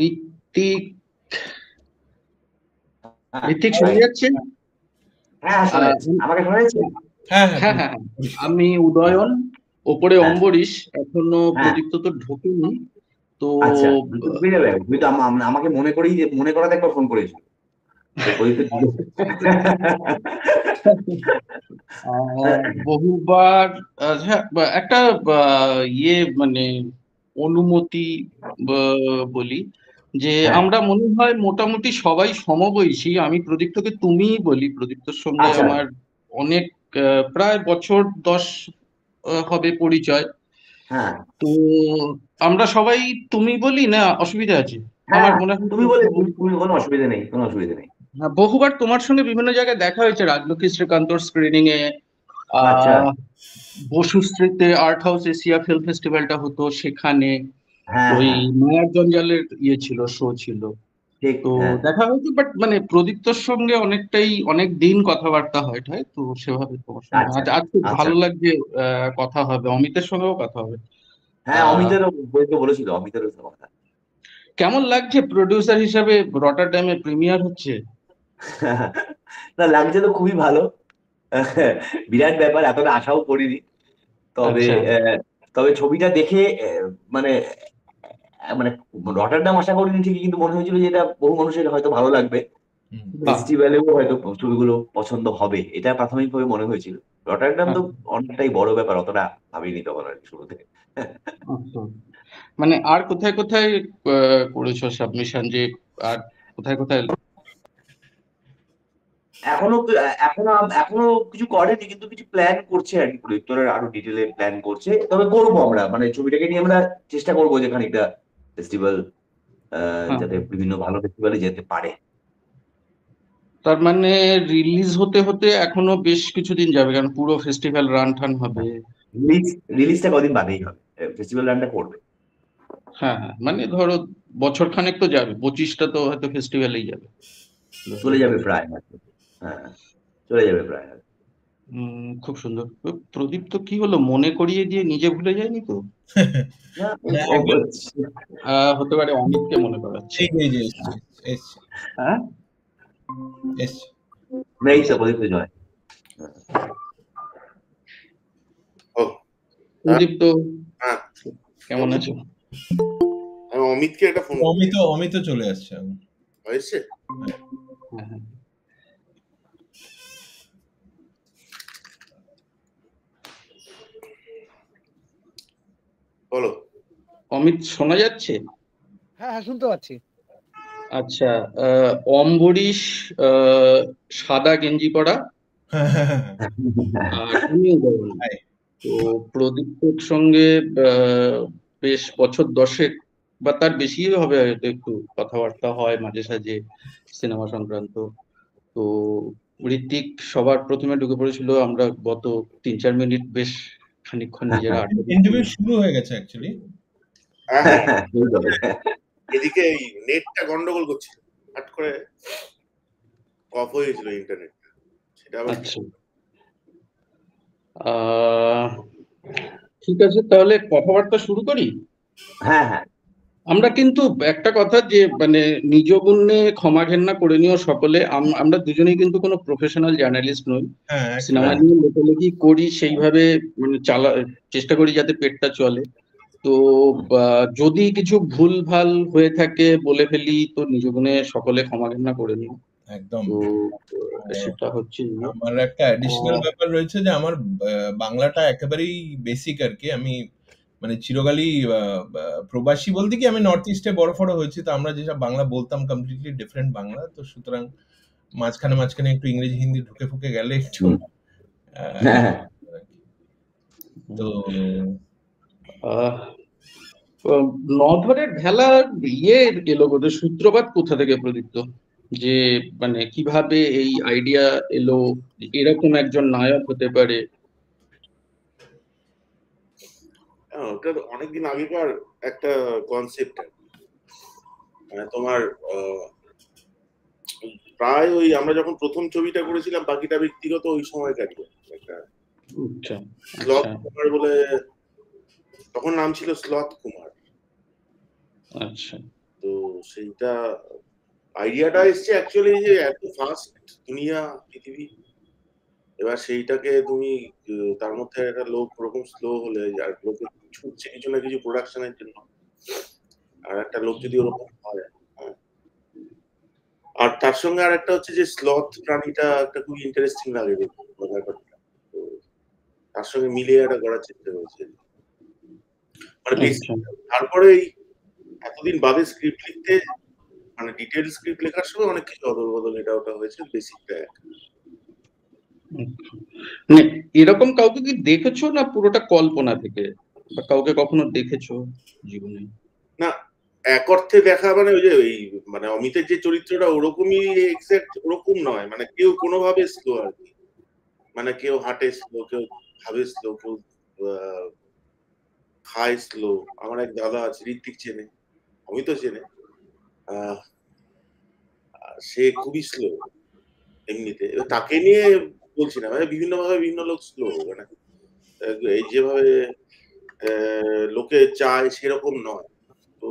ঋত্বিক ঋত্বিক শুনে যাচ্ছেন? আমাকে শোনা যাচ্ছে? হ্যাঁ, আমি উদয়ন, ওপরে অম্বরীশ, এখনো প্রদীপ্ত তো ঢোকেনি। তো আচ্ছা, তুমি তো আমাকে মনে করাতে একবার ফোন করেছিল। বহুবার একটা মানে অনুমতি বলি যে আমরা মনে হয় মোটামুটি সবাই সমবয়সী। আমি প্রদীপ্তকে তুমিই বলি। প্রদীপ্তর সঙ্গে আমার অনেক প্রায় বছর 10 হবে পরিচয়। তো আমরা সবাই তুমি বলি না, অসুবিধা আছে? আমার মনে হয় তুমি বলে কোনো অসুবিধা নেই, কোনো অসুবিধা নেই। বহুবার তোমার সঙ্গে বিভিন্ন জায়গায় দেখা হয়েছে, রাজলক্ষ্মী শ্রীকান্তর স্ক্রিনিং এ, বসুশ্রীতে আর্ট হাউস এশিয়া ফিল্ম ফেস্টিভ্যালটা হতো, সেখানে ওই মায়ার জঞ্জালের ছিল, শো ছিল। তো দেখা হয়েছে, বাট মানে প্রদীপ্তর সঙ্গে অনেক দিন কথাবার্তা হয়, তো সেভাবে তোমার সঙ্গে আজকে ভালো লাগছে কথা হবে। অমিতের সঙ্গেও কথা হবে। অমিতেরও বলেছিল, অমিতেরও কথা। কেমন লাগছে প্রোডিউসার হিসাবে রটারড্যামে প্রিমিয়ার হচ্ছে? না, লাগছে তো খুবই ভালো, বিরাট ব্যাপার, এতটা আশাও করিনি। তবে ছবিটা দেখে মানে মানে রটারডাম আশা করিনি ঠিকই, কিন্তু মনে হয়েছিল যে এটা বহু মানুষের হয়তো ভালো লাগবে, ফেস্টিভ্যালেও হয়তো ছবিগুলো পছন্দ হবে, এটা প্রাথমিকভাবে মনে হয়েছিল। রটারডাম তো অনেকটাই বড় ব্যাপার, অতটা ভাবিনি তখন আর কি শুরু থেকে। মানে আর কোথায় কোথায় করেছো সাবমিশন, যে আর কোথায় কোথায়? এখনো এখনো এখনো কিছু করেনি, কিন্তু কিছু প্ল্যান করছে আর কি, প্রজেক্টরের আরো ডিটেলে প্ল্যান করছে। তবে করবো আমরা, মানে ছবিটাকে নিয়ে আমরা চেষ্টা করবো যে খানিকটা ফেস্টিভ্যাল, যাতে বিভিন্ন ভালো ফেস্টিভ্যালে যেতে পারে। তার মানে রিলিজ হতে হতে এখনো বেশ কিছুদিন যাবে, কারণ পুরো ফেস্টিভ্যাল রান টান হবে। রিলিজটা কদিন বাদেই হবে, ফেস্টিভ্যাল রানটা করবে। মানে ধরো বছর খানেক তো যাবে, 25টা তো হয়তো ফেস্টিভ্যালেই যাবে, চলে যাবে প্রায়। চলে যাবে প্রায়। খুব সুন্দর। প্রদীপ তো কি হলো, মনে করিয়ে দিয়ে নিজে ভুলে যায়নি তো? হতে পারে অমিতকে মনে করাচ্ছে। প্রদীপ তো কেমন আছো? অমিতকে একটা ফোন, অমিত চলে আসছে। বলো অমিত, শোনা যাচ্ছে? হ্যাঁ, শুনতে পাচ্ছি। আচ্ছা, অম্বরীশ সাদা গেঞ্জি পরা, আর তুমিও বলুন। তো প্রদীপ্তর সঙ্গে বেশ বছর 10 বা তার বেশি হবে হয়তো, একটু কথাবার্তা হয় মাঝে সাঝে সিনেমা সংক্রান্ত। তো ঋত্বিক সবার প্রথমে ঢুকে পড়েছিল, আমরা গত 3-4 মিনিট বেশ খানিকক্ষণ নিজেরা ইন্টারভিউ শুরু হয়ে গেছে অ্যাকচুয়ালি। এদিকে এই নেটটা গন্ডগোল করছে, হঠাৎ করে অফ হয়ে গেছিল ইন্টারনেট, সেটা আবার ঠিক আছে, তাহলে কথাবার্তা শুরু করি। আমরা কিন্তু একটা কথা, যে মানে নিজ গুণে ক্ষমা ঘেন্না করে নিও সকলে। আমরা দুজনেই কিন্তু কোনো প্রফেশনাল জার্নালিস্ট নই। সিনেমা নিয়ে লেখালেখি করি, সেইভাবে মানে চেষ্টা করি যাতে পেটটা চলে। তো যদি কিছু ভুল ভাল হয়ে থাকে বলে ফেলি, তো নিজ গুণে সকলে ক্ষমা ঘেন্না করে নিও। একদম। সেটা হচ্ছে আমার একটা অ্যাডিশনাল ব্যাপার রয়েছে, যে আমার বাংলাটা একেবারেই বেসিক আর কি। আমি মানে চিরকালই প্রবাসী বলতে কি, আমি নর্থ ইস্টে বড় হয়েছি, তো আমরা যেসব বাংলা বলতাম কমপ্লিটলি ডিফারেন্ট বাংলা। তো সুতরাং মাঝখানে একটু ইংরেজি হিন্দি ঢুকে ফুকে গেলে একটু তো নধরের ঢেলার এলো কোথায়, সূত্রপাত কোথা থেকে প্রদীপ্ত? যে মানে কিভাবে এই আইডিয়া এলো এরকম একজন নায়ক হতে পারে? ওটা অনেকদিন আগেকার একটা কনসেপ্ট। মানে তোমার প্রায় ওই আমরা যখন প্রথম ছবিটা করেছিলাম বাকিটা ব্যক্তিগত, ওই সময়কারই একটা ব্লগ বলে তখন নাম ছিল স্লথ কুমার। আচ্ছা তো সেইটা আইডিয়াটা এসছে অ্যাকচুয়ালি যে এত ফাস্ট দুনিয়া পৃথিবী, এবার সেইটাকে তুমি তার মধ্যে একটা লোক ওরকম স্লো হলে আর লোকে ছুটছে কিছু না কিছু প্রোডাকশনের জন্য, আর একটা লোক যদি ওরকম হয়, হ্যাঁ। আর তার সঙ্গে আর একটা হচ্ছে যে স্লথ প্রাণীটা একটা খুব ইন্টারেস্টিং লাগে ব্যাপারটা, তো তার সঙ্গে মিলিয়ে একটা করার চেষ্টা করেছে মানে বেসিক। আচ্ছা তারপরে এই এতদিন বাদে স্ক্রিপ্ট লিখতে মানে ডিটেইল স্ক্রিপ্ট লেখার সময় অনেক কিছু অদল বদল এটা ওটা হয়েছে, বেসিকটা এক। মানে এরকম কাউকে কি দেখেছো না পুরোটা কল্পনা থেকে, বা কাউকে কখনো দেখেছো জীবনে? না, এক অর্থে দেখা মানে ওই যে ওই মানে অমিতের যে চরিত্রটা ওরকমই এক্সাক্ট ওরকম নয়, মানে কেউ কোনোভাবে স্লো আর কি, মানে কেউ হাঁটে স্লো, কেউ ভাবে স্লো, কেউ খায় স্লো। আমার এক দাদা আছে, ঋত্বিক চেনে, অমিত চেনে, আহ সে খুবই স্লো এমনিতে। এবার তাকে নিয়ে বলছি না, মানে বিভিন্ন ভাবে বিভিন্ন লোক স্লো, মানে এই যেভাবে লোকে চায় সেরকম নয়। তো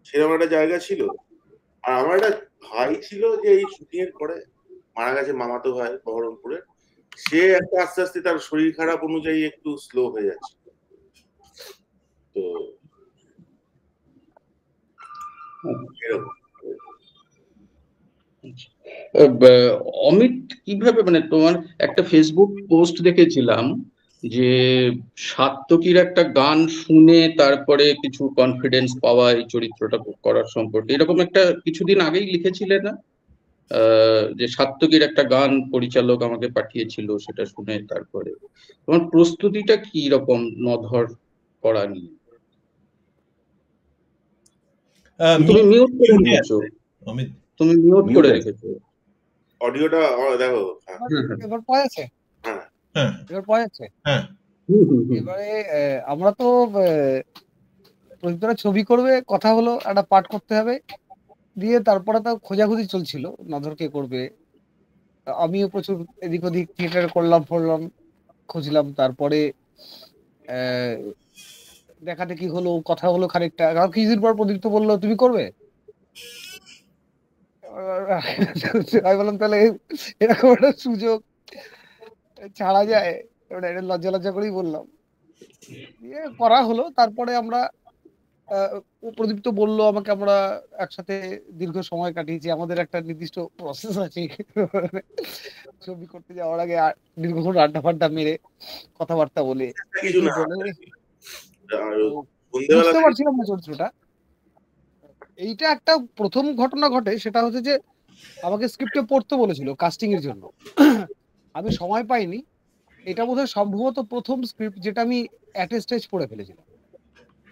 সেরকম একটা জায়গা ছিল। আর আমার একটা ভাই ছিল যে এই শুটিং এর পরে মারা গেছে, মামাতো ভাই বহরমপুরে, সে একটা আস্তে আস্তে তার শরীর খারাপ অনুযায়ী একটু স্লো হয়ে যাচ্ছে। তো এরকম অমিত কিভাবে, মানে তোমার একটা ফেসবুক পোস্ট দেখেছিলাম যে সাত্তকীর একটা গান শুনে তারপরে কিছু কনফিডেন্স পাওয়া এই চরিত্রটা করার সম্পর্কে, এরকম একটা কিছুদিন আগেই লিখেছিলে না? যে সাত্তকীর একটা গান পরিচালক আমাকে পাঠিয়েছিল, সেটা শুনে তারপরে তোমার প্রস্তুতিটা কি রকম নধর করা নিয়ে? তুমি মিউট করে রেখেছো, অমিত তুমি মিউট করে রেখেছো অডিওটা দেখো। এবার পাওয়া যাচ্ছে? হ্যাঁ এবার পাওয়া যাচ্ছে? হ্যাঁ এবারে আমরা তো প্রদীপরা ছবি করবে, কথা হলো, একটা পাঠ করতে হবে, দিয়ে তারপরে তো খোঁজাখুঁজি চলছিল নজর কে করবে। আমিও প্রচুর এদিক ওদিক থিয়েটার করলাম, পড়লাম, খুঁজলাম, তারপরে দেখা দেখি হলো, কথা হলো খানিকটা। কারণ কিছুদিন পর প্রদীপ তো বললো তুমি করবে। আমি বললাম তাহলে এরকম একটা সুযোগ ছাড়া যায়? এটা লজ্জা লজ্জা করেই বললাম, দিয়ে করা হলো। তারপরে আমরা প্রদীপ তো বললো আমাকে, আমরা একসাথে দীর্ঘ সময় কাটিয়েছি, আমাদের একটা নির্দিষ্ট প্রসেস আছে ছবি করতে যাওয়ার আগে দীর্ঘক্ষণ আড্ডা ফাড্ডা মেরে কথাবার্তা বলে কিছু না, বুঝতে পারছিলাম না চরিত্রটা। এইটা একটা প্রথম ঘটনা ঘটে, সেটা হচ্ছে যে আমাকে স্ক্রিপ্টে পড়তে বলেছিল কাস্টিং এর জন্য, আমি সময় পাইনি। এটা বোধহয় সম্ভবত প্রথম স্ক্রিপ্ট যেটা আমি অ্যাট এ স্টেজ পড়ে ফেলেছিলাম।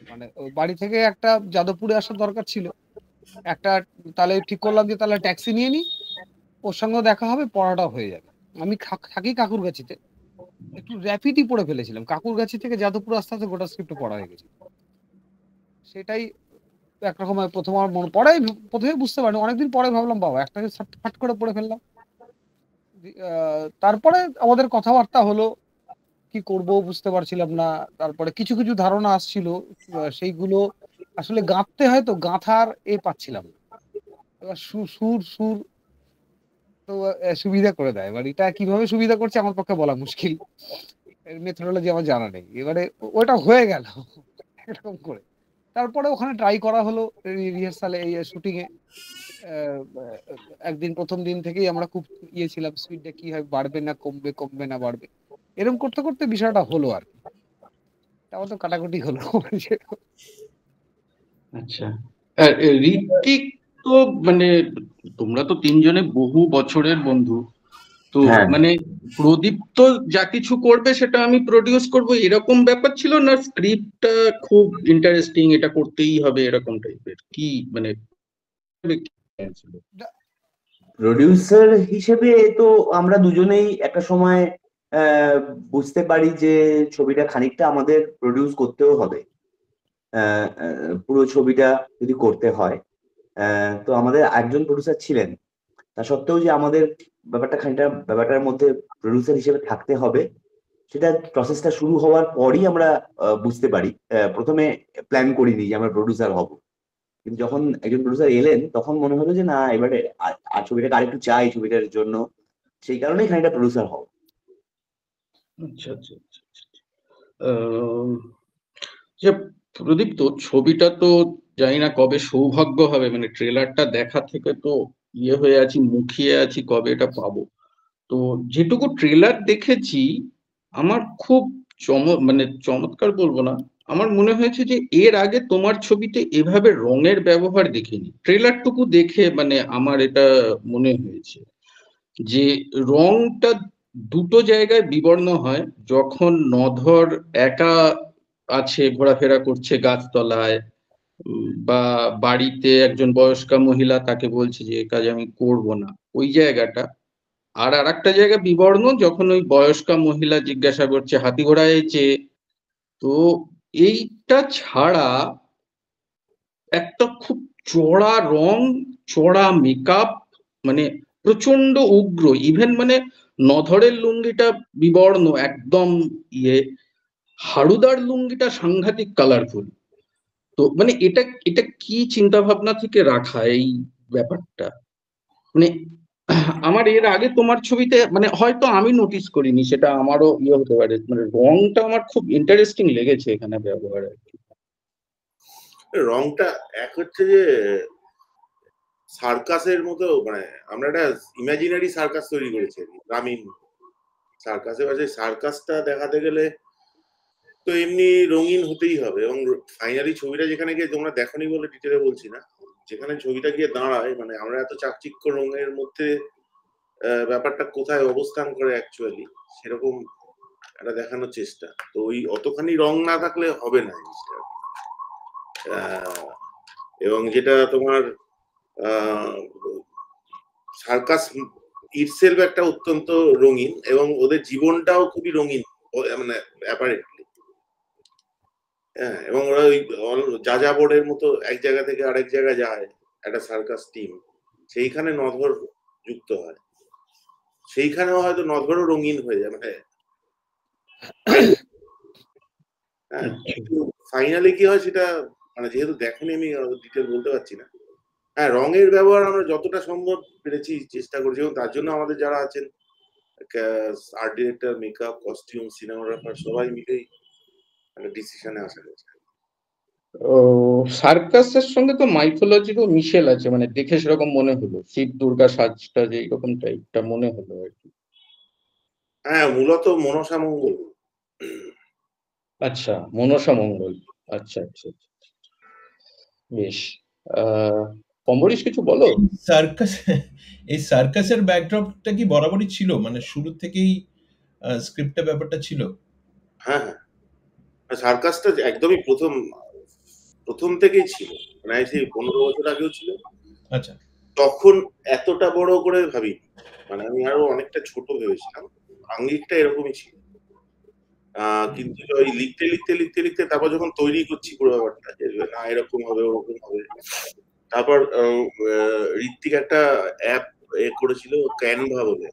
মানে বাড়ি থেকে একটা যাদবপুরে আসার দরকার ছিল, একটা তাহলে ঠিক করলাম যে তাহলে ট্যাক্সি নিয়ে নিই, ওর সঙ্গে দেখা হবে, পড়াটা হয়ে যাবে। আমি থাকি কাকুরগাছিতে, একটু র্যাপিডই পড়ে ফেলেছিলাম। কাকুরগাছি থেকে যাদবপুর আস্তে আস্তে গোটা স্ক্রিপ্ট পড়া হয়ে গেছে। সেটাই একরকম প্রথম আমার মনে পড়াই, প্রথমে বুঝতে পারিনি, অনেকদিন পরে ভাবলাম বাবা একটাকে ফাট করে পড়ে ফেললাম। তারপরে আমাদের কথাবার্তা হলো, কি করব বুঝতে পারছিলাম না। তারপরে কিছু কিছু ধারণা আসছিল, সেইগুলো আসলে গাঁথতে হয়, তো গাঁথার পাচ্ছিলাম না। এবার সুর সুর তো সুবিধা করে দেয়। এবার এটা কিভাবে সুবিধা করছে আমার পক্ষে বলা মুশকিল, মেথোডোলজি আমার জানা নেই। এবারে ওটা হয়ে গেল এরকম করে। তারপরে ওখানে ট্রাই করা হলো রিহার্সালে, এই শুটিং এ একদিন প্রথম দিন থেকেই আমরা খুব ছিলাম, স্পিডটা কি হয়, বাড়বে না কমবে, কমবে না বাড়বে, এরকম করতে করতে বিষয়টা হলো আর কি। তারপর তো কাটাকুটি হলো। আচ্ছা, ঋত্বিক তো মানে তোমরা তো তিনজনে বহু বছরের বন্ধু, তো মানে প্রদীপ তো যা কিছু করবে সেটা আমি প্রডিউস করব এরকম ব্যাপার ছিল না? স্ক্রিপ্টটা খুব ইন্টারেস্টিং, এটা করতেই হবে এরকম টাইপের কি মানে প্রডিউসার হিসেবে তো আমরা দুজনেই একটা সময় বুঝতে পারি যে ছবিটা খানিকটা আমাদের প্রডিউস করতেও হবে। পুরো ছবিটা যদি করতে হয়, তো আমাদের একজন প্রডিউসার ছিলেন। তা সত্ত্বেও যে আমাদের ব্যাপারটার মধ্যে প্রডিউসার হিসেবে থাকতে হবে, সেটা প্রসেসটা শুরু হওয়ার পরই আমরা বুঝতে পারি। প্রথমে প্ল্যান করিনি যে আমরা প্রডিউসার হব, কিন্তু যখন একজন প্রডিউসার এলেন তখন মনে হলো যে না, এবারে আর ছবিটাকে আরেকটু চাই ছবিটার জন্য, সেই কারণেই খানিকটা প্রডিউসার হব। আচ্ছা আচ্ছা আচ্ছা আচ্ছা। যে প্রদীপ, তো ছবিটা তো জানি না কবে সৌভাগ্য হবে, মানে ট্রেলারটা দেখা থেকে তো হয়ে আছি, মুখিয়ে আছি কবে এটা পাবো। তো যেটুকু ট্রেলার দেখেছি আমার খুব মানে চমৎকার বলবো না, আমার মনে হয়েছে যে এর আগে তোমার ছবিতে এভাবে রঙের ব্যবহার দেখিনি। ট্রেলারটুকু দেখে মানে আমার এটা মনে হয়েছে যে রংটা দুটো জায়গায় বিবর্ণ হয়। যখন নধর একা আছে, ঘোরাফেরা করছে গাছতলায়, বা বাড়িতে একজন বয়স্কা মহিলা তাকে বলছে যে এই কাজ আমি করব না, ওই জায়গাটা। আর আরেকটা জায়গা বিবর্ণ যখন ওই বয়স্কা মহিলা জিজ্ঞাসা করছে হাতি ঘোড়ায় চেয়ে। তো এইটা ছাড়া একটা খুব চড়া রং, চড়া মেকআপ, মানে প্রচন্ড উগ্র। ইভেন মানে নধরের লুঙ্গিটা বিবর্ণ একদম হাড়ুদার লুঙ্গিটা সাংঘাতিক কালারফুল। তো মানে এটা এটা কি চিন্তা ভাবনা থেকে রাখা এই ব্যাপারটা? মানে আমার এর আগে তোমার ছবিতে মানে হয়তো আমি নোটিস করিনি, সেটা আমারও হতে পারে, মানে রংটা আমার খুব ইন্টারেস্টিং লেগেছে এখানে ব্যবহার আর কি। রংটা এক হচ্ছে যে সার্কাসের মতো, মানে আমরা একটা ইমাজিনারি সার্কাস তৈরি করেছি গ্রামীণ সার্কাসে। সার্কাসটা দেখাতে গেলে তো এমনি রঙিন হতেই হবে, এবং ফাইনালি ছবিটা যেখানে গিয়ে, তোমরা দেখোনি বলে ডিটেলে বলছি না, যেখানে ছবিটা গিয়ে দাঁড়ায়, মানে আমরা এত চাকচিক্য রঙের মধ্যে ব্যাপারটা কোথায় অবস্থান করে অ্যাকচুয়ালি সেরকম একটা দেখানোর চেষ্টা। তো ওই অতখানি রং না থাকলে হবে না জিনিসটা। এবং যেটা তোমার সার্কাস ইটসেলফ একটা অত্যন্ত রঙিন, এবং ওদের জীবনটাও খুবই রঙিন, মানে অ্যাপারেন্টলি। হ্যাঁ, এবং ওরা ওই যাযাবরের মতো এক জায়গা থেকে আরেক জায়গায় যায় একটা সার্কাস টিম, সেইখানে নধর যুক্ত হয়, সেইখানেও হয়তো নধরও রঙিন হয়ে যায়, মানে হ্যাঁ। কিন্তু ফাইনালি কি হয় সেটা মানে যেহেতু দেখেনি আমি ডিটেল বলতে পারছি না। হ্যাঁ, রঙের ব্যবহার আমরা যতটা সম্ভব পেরেছি চেষ্টা করছি, এবং তার জন্য আমাদের যারা আছেন আর্ট ডিরেক্টর, মেকআপ, কস্টিউম, সিনেমাগ্রাফার সবাই মিলেই একটা ডিসিশনে আসা হয়েছে। ও সার্কাসের সঙ্গে তো মাইথোলজিরও মিশেল আছে, মানে দেখে সেরকম মনে হলো, শিব দুর্গা সাজটা যে এরকম টাইপটা মনে হলো আর কি। হ্যাঁ, মূলত মনসা মঙ্গল। আচ্ছা, মনসা মঙ্গল। আচ্ছা আচ্ছা আচ্ছা, বেশ। অম্বরীশ কিছু বলো। সার্কাস, এই সার্কাসের ব্যাকড্রপটা কি বরাবরই ছিল, মানে শুরু থেকেই স্ক্রিপ্টে ব্যাপারটা ছিল? হ্যাঁ হ্যাঁ, সার্কাসটা একদমই প্রথম থেকেই ছিল, মানে সেই 15 বছর আগেও ছিল। আচ্ছা, তখন এতটা বড় করে ভাবিনি, মানে আমি আরো অনেকটা ছোট ভেবেছিলাম, আঙ্গিকটা এরকমই ছিল। কিন্তু ওই লিখতে তারপর যখন তৈরি করছি পুরো ব্যাপারটা, যে না এরকম হবে ওরকম হবে, তারপর ঋত্বিক একটা অ্যাপ করেছিল ক্যানভা বলে,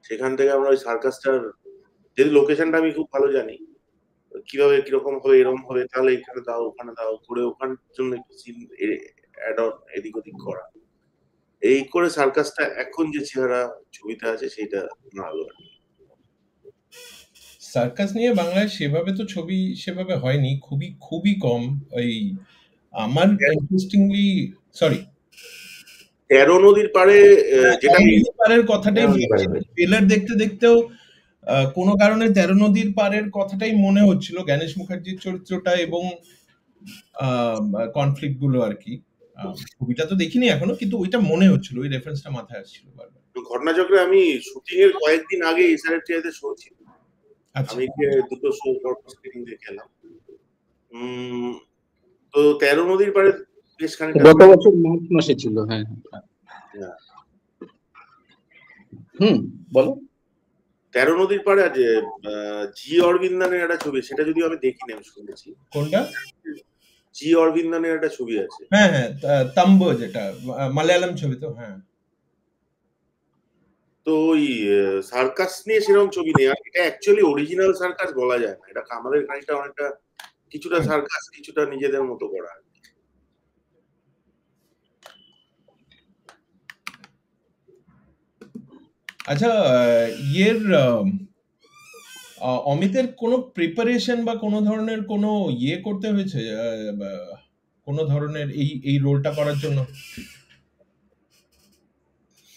সেখান থেকে আমরা ওই সার্কাসটার, যেহেতু লোকেশনটা আমি খুব ভালো জানি, কিভাবে কিরকম হবে, এরকম হবে, তাহলে এখানে দাও ওখানে দাও করে, ওখানের জন্য একটু সিন অ্যাড অন এদিক ওদিক করা, এই করে সার্কাসটা এখন যে চেহারা ছবিতে আছে সেটা বানালো আর কি। সার্কাস নিয়ে বাংলায় সেভাবে তো ছবি সেভাবে হয়নি, খুবই খুবই কম। ওই আমার ইন্টারেস্টিংলি, সরি, 13 নদীর পাড়ে, যেটা পাড়ের কথাটাই বলছি, ট্রেলার দেখতে দেখতেও কোনো কারণে 13 নদীর পাড়ের কথাটাই মনে হচ্ছিল, গণেশ মুখার্জির চরিত্রটা এবং কনফ্লিক্ট গুলো আর কি। ছবিটা তো দেখিনি এখনো, কিন্তু ওইটা মনে হচ্ছিল, ওই রেফারেন্সটা মাথায় আসছিল বারবার। ঘটনাচক্রে আমি শুটিং এর কয়েকদিন আগে এসআরএফ টিআইতে শো ছিল, আমি দুটো শো স্ক্রিনিং দেখে এলাম। তো 13 নদীর পাড়ে বেশ খানিকটা গত বছর মার্চ মাসে ছিল। হ্যাঁ হ্যাঁ, বলো। 13 নদীর পাড়ে আছে জি অরবিন্দানের একটা ছবি, সেটা যদি আমি দেখিনি, আমি শুনেছি। কোনটা? জি অরবিন্দানের একটা ছবি আছে। হ্যাঁ হ্যাঁ, তাম্বো, যেটা মালায়ালাম ছবি তো। হ্যাঁ, তো ওই সার্কাস নিয়ে সেরকম ছবি নেই, আর এটা অ্যাকচুয়ালি অরিজিনাল সার্কাস বলা যায় না, এটা আমাদের খানিকটা অনেকটা কিছুটা সার্কাস কিছুটা নিজেদের মতো করা। আচ্ছা, ইয়ের অমিতের কোনো প্রিপারেশন বা কোনো ধরনের কোনো ইয়ে করতে হয়েছে কোনো ধরনের এই রোলটা করার জন্য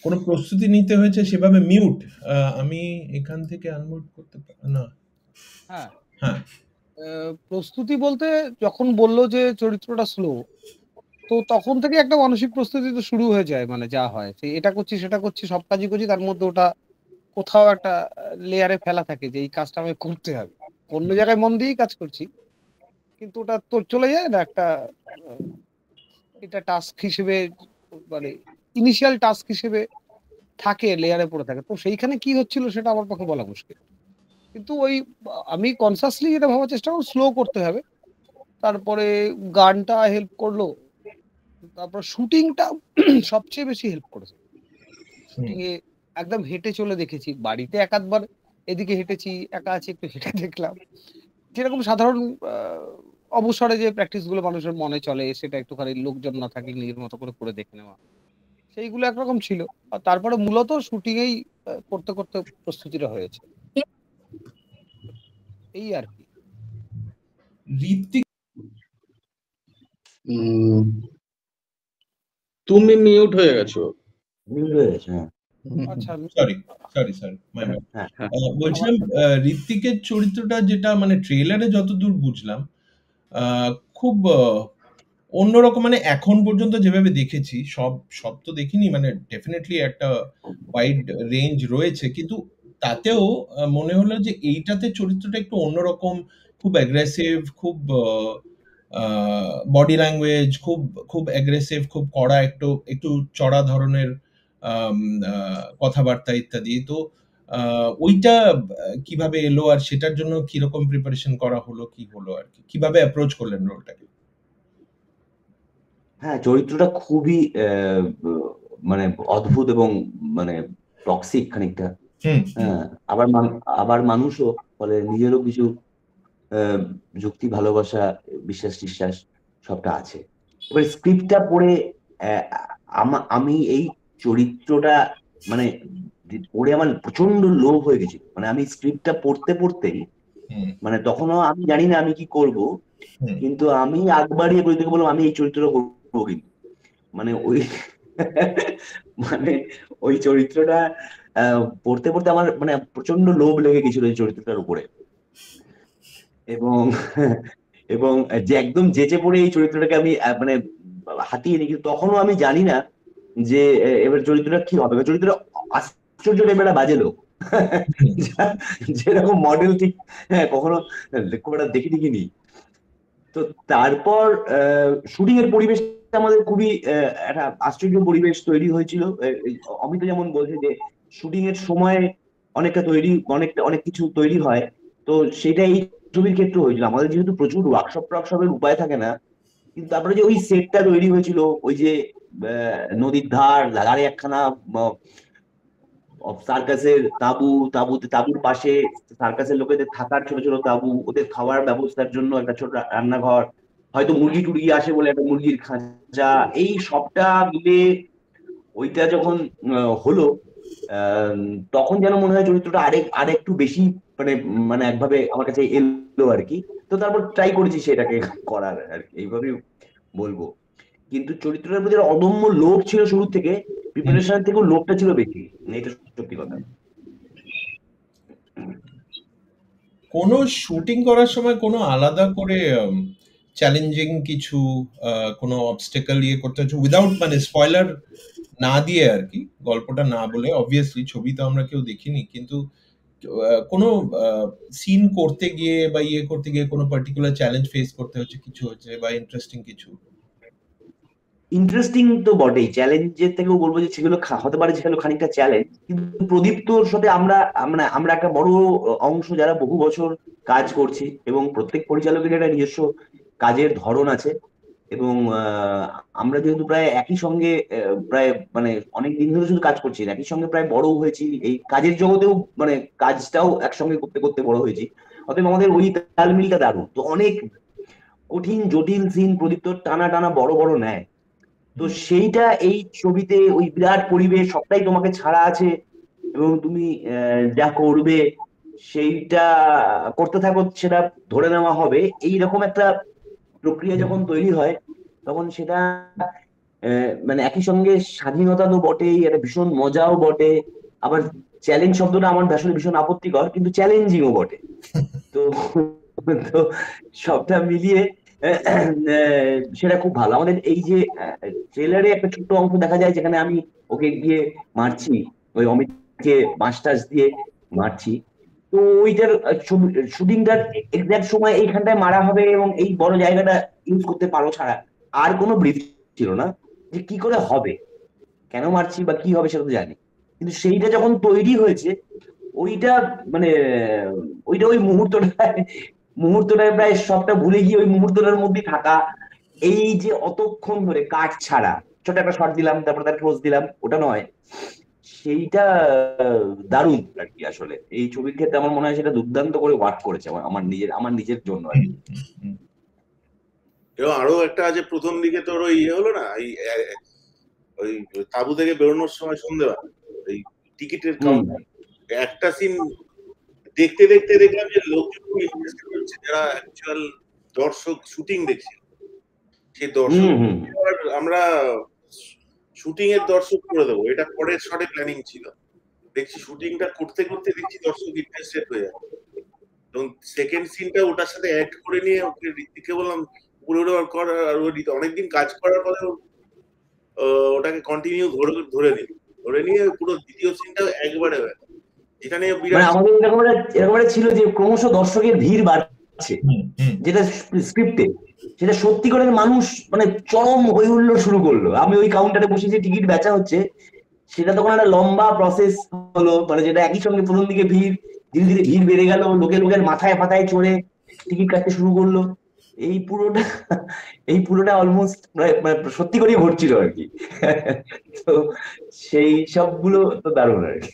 কোনো প্রস্তুতি নিতে হয়েছে সেভাবে? মিউট, আমি এখান থেকে আনমিউট করতে পারি না। হ্যাঁ হ্যাঁ, প্রস্তুতি বলতে যখন বললো যে চরিত্রটা স্লো, তো তখন থেকে একটা মানসিক প্রস্তুতি তো শুরু হয়ে যায়, মানে যা হয় সেই এটা করছি সেটা করছি সব কাজই করছি, তার মধ্যে ওটা কোথাও একটা লেয়ারে ফেলা থাকে যে এই কাজটা আমাকে করতে হবে, অন্য জায়গায় মন দিয়েই কাজ করছি কিন্তু ওটা তো চলে যায় না একটা এটা টাস্ক হিসেবে, মানে ইনিশিয়াল টাস্ক হিসেবে থাকে, লেয়ারে পড়ে থাকে। তো সেইখানে কি হচ্ছিল সেটা আমার পক্ষে বলা মুশকিল, কিন্তু ওই আমি কনসাসলি যেটা ভাবার চেষ্টা করব স্লো করতে হবে, তারপরে গানটা হেল্প করলো, তারপর শুটিংটা সবচেয়ে বেশি হেল্প করেছে। শুটিং এ একদম হেঁটে চলে দেখেছি, বাড়িতে এক আধবার এদিকে হেঁটেছি, একা আছি একটু হেঁটে দেখলাম, যেরকম সাধারণ অবসরে যে প্র্যাকটিস গুলো মানুষের মনে চলে সেটা একটুখানি লোকজন না থাকে নিজের মতো করে করে দেখে নেওয়া, সেইগুলো একরকম ছিল। আর তারপরে মূলত শুটিং এই করতে করতে প্রস্তুতিটা হয়েছে, এই আর কি। ঋত্বিক, তুমি মিউট হয়ে গেছো। আচ্ছা সরি, বলছিলাম ঋত্বিকের চরিত্রটা যেটা মানে ট্রেলারে যতদূর বুঝলাম খুব অন্যরকম, মানে এখন পর্যন্ত যেভাবে দেখেছি, সব তো দেখিনি, মানে ডেফিনেটলি একটা ওয়াইড রেঞ্জ রয়েছে, কিন্তু তাতেও মনে হলো যে এইটাতে চরিত্রটা একটু অন্যরকম, খুব অ্যাগ্রেসিভ, খুব বডি ল্যাঙ্গুয়েজ খুব খুব অ্যাগ্রেসিভ, খুব কড়া, একটু চড়া ধরনের কথাবার্তা ইত্যাদি। তো ওইটা কিভাবে এলো, আর সেটার জন্য কিরকম প্রিপারেশন করা হলো, কি হলো আর কি, কিভাবে অ্যাপ্রোচ করলেন রোলটাকে? হ্যাঁ, চরিত্রটা খুবই মানে অদ্ভুত এবং মানে টক্সিক খানিকটা। হ্যাঁ, আবার মানুষও, ফলে নিজেরও কিছু যুক্তি, ভালোবাসা, বিশ্বাস টিশ্বাস সবটা আছে। এবার স্ক্রিপ্টটা পড়ে আমি এই চরিত্রটা মানে পড়ে আমার প্রচন্ড লোভ হয়ে গেছিল। মানে আমি স্ক্রিপ্টটা পড়তে পড়তেই, মানে তখনও আমি জানি না আমি কি করব, কিন্তু আমি একবারই বইতে বললাম আমি এই চরিত্রটা করবো। কিন্তু মানে ওই চরিত্রটা পড়তে পড়তে আমার মানে প্রচন্ড লোভ লেগে গেছিল এই চরিত্রটার উপরে, এবং এবং যে একদম যেচে পড়ে এই চরিত্রটাকে আমি মানে হাতিয়ে নিই। কিন্তু তখনও আমি জানি না যে এবার চরিত্রটা কি হবে। চরিত্রটা আশ্চর্য লেভেলে বাজে লোক, যেরকম মডেল ঠিক কখনো খুব একটা দেখিনি। তো তারপর শুটিং এর পরিবেশটা আমাদের খুবই একটা আশ্চর্য পরিবেশ তৈরি হয়েছিল। অমিত যেমন বলছে যে শুটিং এর সময় অনেক কিছু তৈরি হয়, তো সেটাই ছবির ক্ষেত্রে হয়েছিল। আমাদের যেহেতু প্রচুর ওয়ার্কশপের উপায় থাকে না, কিন্তু তারপরে যে ওই সেটটা তৈরি হয়েছিল, ওই যে নদীর ধারে একখানা সার্কাসের তাঁবুর পাশে সার্কাসের লোকেদের থাকার ছোট ছোট তাঁবু, ওদের খাওয়ার ব্যবস্থার জন্য একটা ছোট রান্নাঘর, হয়তো মুরগি টুরগি আসে বলে একটা মুরগির খাঁচা, এই সবটা মিলে ওইটা যখন হলো, তখন যেন মনে হয় চরিত্রটা আরেকটু বেশি মানে মানে একভাবে আমার কাছে এলো আর কি। তো তারপর ট্রাই করেছি সেটাকে করার আর কি, এইভাবেই বলবো। কিন্তু চরিত্রটার প্রতি অদম্য লোভ ছিল শুরু থেকে, প্রিপারেশনের থেকেও লোভটা ছিল বেশি, এটা সত্যি কথা। কোনো শুটিং করার সময় কোনো আলাদা করে চ্যালেঞ্জিং কিছু কোনো অবস্টেকল ইয়ে করতে হচ্ছে, উইদাউট মানে স্পয়লার না দিয়ে আর কি, গল্পটা না বলে? অবভিয়াসলি ছবি তো আমরা কেউ দেখিনি, কিন্তু কোনো সিন করতে গিয়ে বা ইয়ে করতে গিয়ে কোনো পার্টিকুলার চ্যালেঞ্জ ফেস করতে হচ্ছে, কিছু হচ্ছে বা ইন্টারেস্টিং কিছু? ইন্টারেস্টিং তো বটেই, চ্যালেঞ্জের থেকেও বলবো যে সেগুলো হতে পারে সেগুলো খানিকটা চ্যালেঞ্জ। কিন্তু প্রদীপ্তর সাথে আমরা একটা বড় অংশ যারা বহু বছর কাজ করছি, এবং প্রত্যেক পরিচালকের একটা নিজস্ব কাজের ধরন আছে, এবং আমরা যেহেতু প্রায় একই সঙ্গে প্রায় মানে অনেক দিন ধরে শুধু কাজ করছি না, একই সঙ্গে প্রায় বড় হয়েছি, এই কাজের জগতেও মানে কাজটাও একসঙ্গে করতে করতে বড় হয়েছি। অতএব আমাদের ওই তাল মিলটা দারুণ। তো অনেক কঠিন জটিল সিন প্রদীপ্ত টানা টানা বড় বড় নেয়, তো সেইটা এই ছবিতে ওই বিরাট পরিবেশ সবটাই তোমাকে ছাড়া আছে, এবং তুমি যা করবে সেইটা করতে থাকো, সেটা ধরে নেওয়া হবে, এইরকম একটা প্রক্রিয়া যখন তৈরি হয় তখন সেটা মানে একই সঙ্গে স্বাধীনতা তো বটেই, একটা ভীষণ মজাও বটে, আবার চ্যালেঞ্জ শব্দটা আমার আসলে ভীষণ আপত্তিকর, কিন্তু চ্যালেঞ্জিংও বটে। তো তো সবটা মিলিয়ে সেটা খুব ভালো। আমাদের এই যে ট্রেলারে একটা ছোট্ট অংশ দেখা যায় যেখানে আমি ওকে গিয়ে মারছি, ওই অমিতকে মাস্টার্স দিয়ে মারছি, তো ওইটার শুটিংটার এক্সাক্ট সময় এইখানটায় মারা হবে এবং এই বড় জায়গাটা ইউজ করতে পারো ছাড়া আর কোনো ব্রিফ ছিল না যে কি করে হবে, কেন মারছি বা কি হবে সেটা তো জানি, কিন্তু সেইটা যখন তৈরি হয়েছে ওইটা মানে ওইটা ওই মুহূর্তটায় প্রায় সবটা ভুলে গিয়ে ওই মুহূর্তটার মধ্যে থাকা, এই যে অতক্ষণ ধরে কাট ছাড়া ছোট একটা শট দিলাম তারপর তার ক্লোজ দিলাম, ওটা নয়, সেইটা দারুণ আর কি। আসলে এই ছবির ক্ষেত্রে আমার মনে হয় সেটা দুর্দান্ত করে ওয়ার্ক করেছে আমার নিজের জন্য আর কি। এবং আরো একটা আছে, প্রথম দিকে তোর ওই ইয়ে হলো না, ওই তাবু থেকে বেরোনোর সময় সন্ধ্যেবেলা ওই টিকিটের কাউন্টার একটা সিন দেখতে দেখতে দেখলাম যে লোকজন খুব ইন্টারেস্টেড হচ্ছে, যারা অ্যাকচুয়াল দর্শক শুটিং দেখছে, সেই দর্শক আমরা শুটিং এর দর্শক করে দেবো, এটা পরের শটে প্ল্যানিং ছিল। দেখছি শুটিংটা করতে করতে দেখছি দর্শক ইন্টারেস্টেড হয়ে যাবে, এবং সেকেন্ড সিনটা ওটার সাথে অ্যাড করে নিয়ে ওকে ঋত্বিককে বললাম পুরো কর, আর অনেকদিন কাজ করার পরে ওটাকে কন্টিনিউ ধরে নিয়ে পুরো দ্বিতীয় সিনটা একবারে হয়, যেখানে আমাদের এরকম ছিল যে ক্রমশ দর্শকের ভিড় বাড়ছে, যেটা স্ক্রিপ্টে সেটা সত্যি করে মানুষ মানে চরম হই হুল্লোড় শুরু করলো। আমি ওই কাউন্টারে বসে যে টিকিট বেচা হচ্ছে সেটা তখন একটা লম্বা প্রসেস হলো, মানে যেটা একই সঙ্গে প্রথম দিকে ভিড়, ধীরে ধীরে ভিড় বেড়ে গেল, লোকের মাথায় ফাতায় চড়ে টিকিট কাটতে শুরু করলো, এই পুরোটা অলমোস্ট সত্যি করেই ঘটছিল আর কি। তো সেই সবগুলো তো দারুণ আর কি।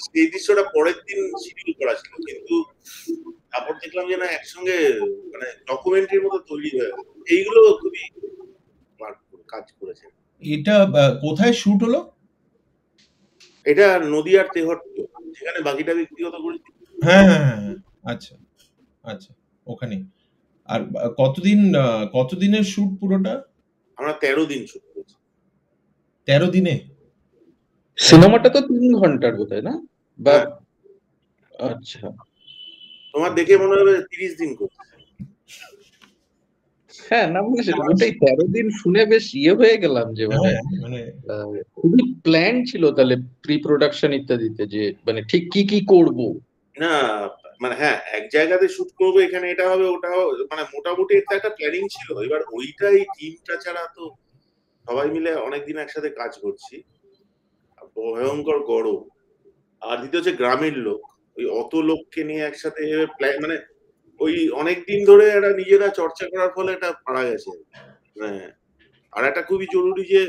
সেই দৃশ্যটা পরের দিন শিডিউল করা ছিল, কিন্তু তারপর দেখলাম যে না একসঙ্গে মানে ডকুমেন্টারির মতো তৈরি হয়ে গেল। এইগুলো খুবই কাজ করেছে। এটা কোথায় শুট হলো? এটা নদিয়ার তেহট্ট, যেখানে বাকিটা ব্যক্তিগত করেছি। হ্যাঁ হ্যাঁ হ্যাঁ, আচ্ছা আচ্ছা, ওখানে। আর কতদিনের শুট পুরোটা? আমরা 13 দিন শুট করেছি। 13 দিনে? সিনেমাটা তো 3 ঘন্টার বোধহয় না? বা আচ্ছা, তোমার দেখে মনে হবে 30 দিন করছে। হ্যাঁ না মানে সেটা ওটাই 13 দিন শুনে বেশ ইয়ে হয়ে গেলাম যে মানে খুবই প্ল্যান ছিল তাহলে প্রি প্রোডাকশন ইত্যাদিতে, যে মানে ঠিক কি কি করব না মানে হ্যাঁ এক জায়গাতে শুট করবো, এখানে এটা হবে ওটা হবে, মানে মোটামুটি একটা প্ল্যানিং ছিল। এবার ওইটাই টিমটা ছাড়া তো সবাই মিলে অনেকদিন একসাথে কাজ করছি, ভয়ঙ্কর গরম, আর দ্বিতীয় হচ্ছে গ্রামের লোক, ওই অত লোককে নিয়ে একসাথে মানে ওই অনেকদিন ধরে একটা নিজেরা চর্চা করার ফলে এটা পারা গেছে। হ্যাঁ, আর একটা খুবই জরুরি যে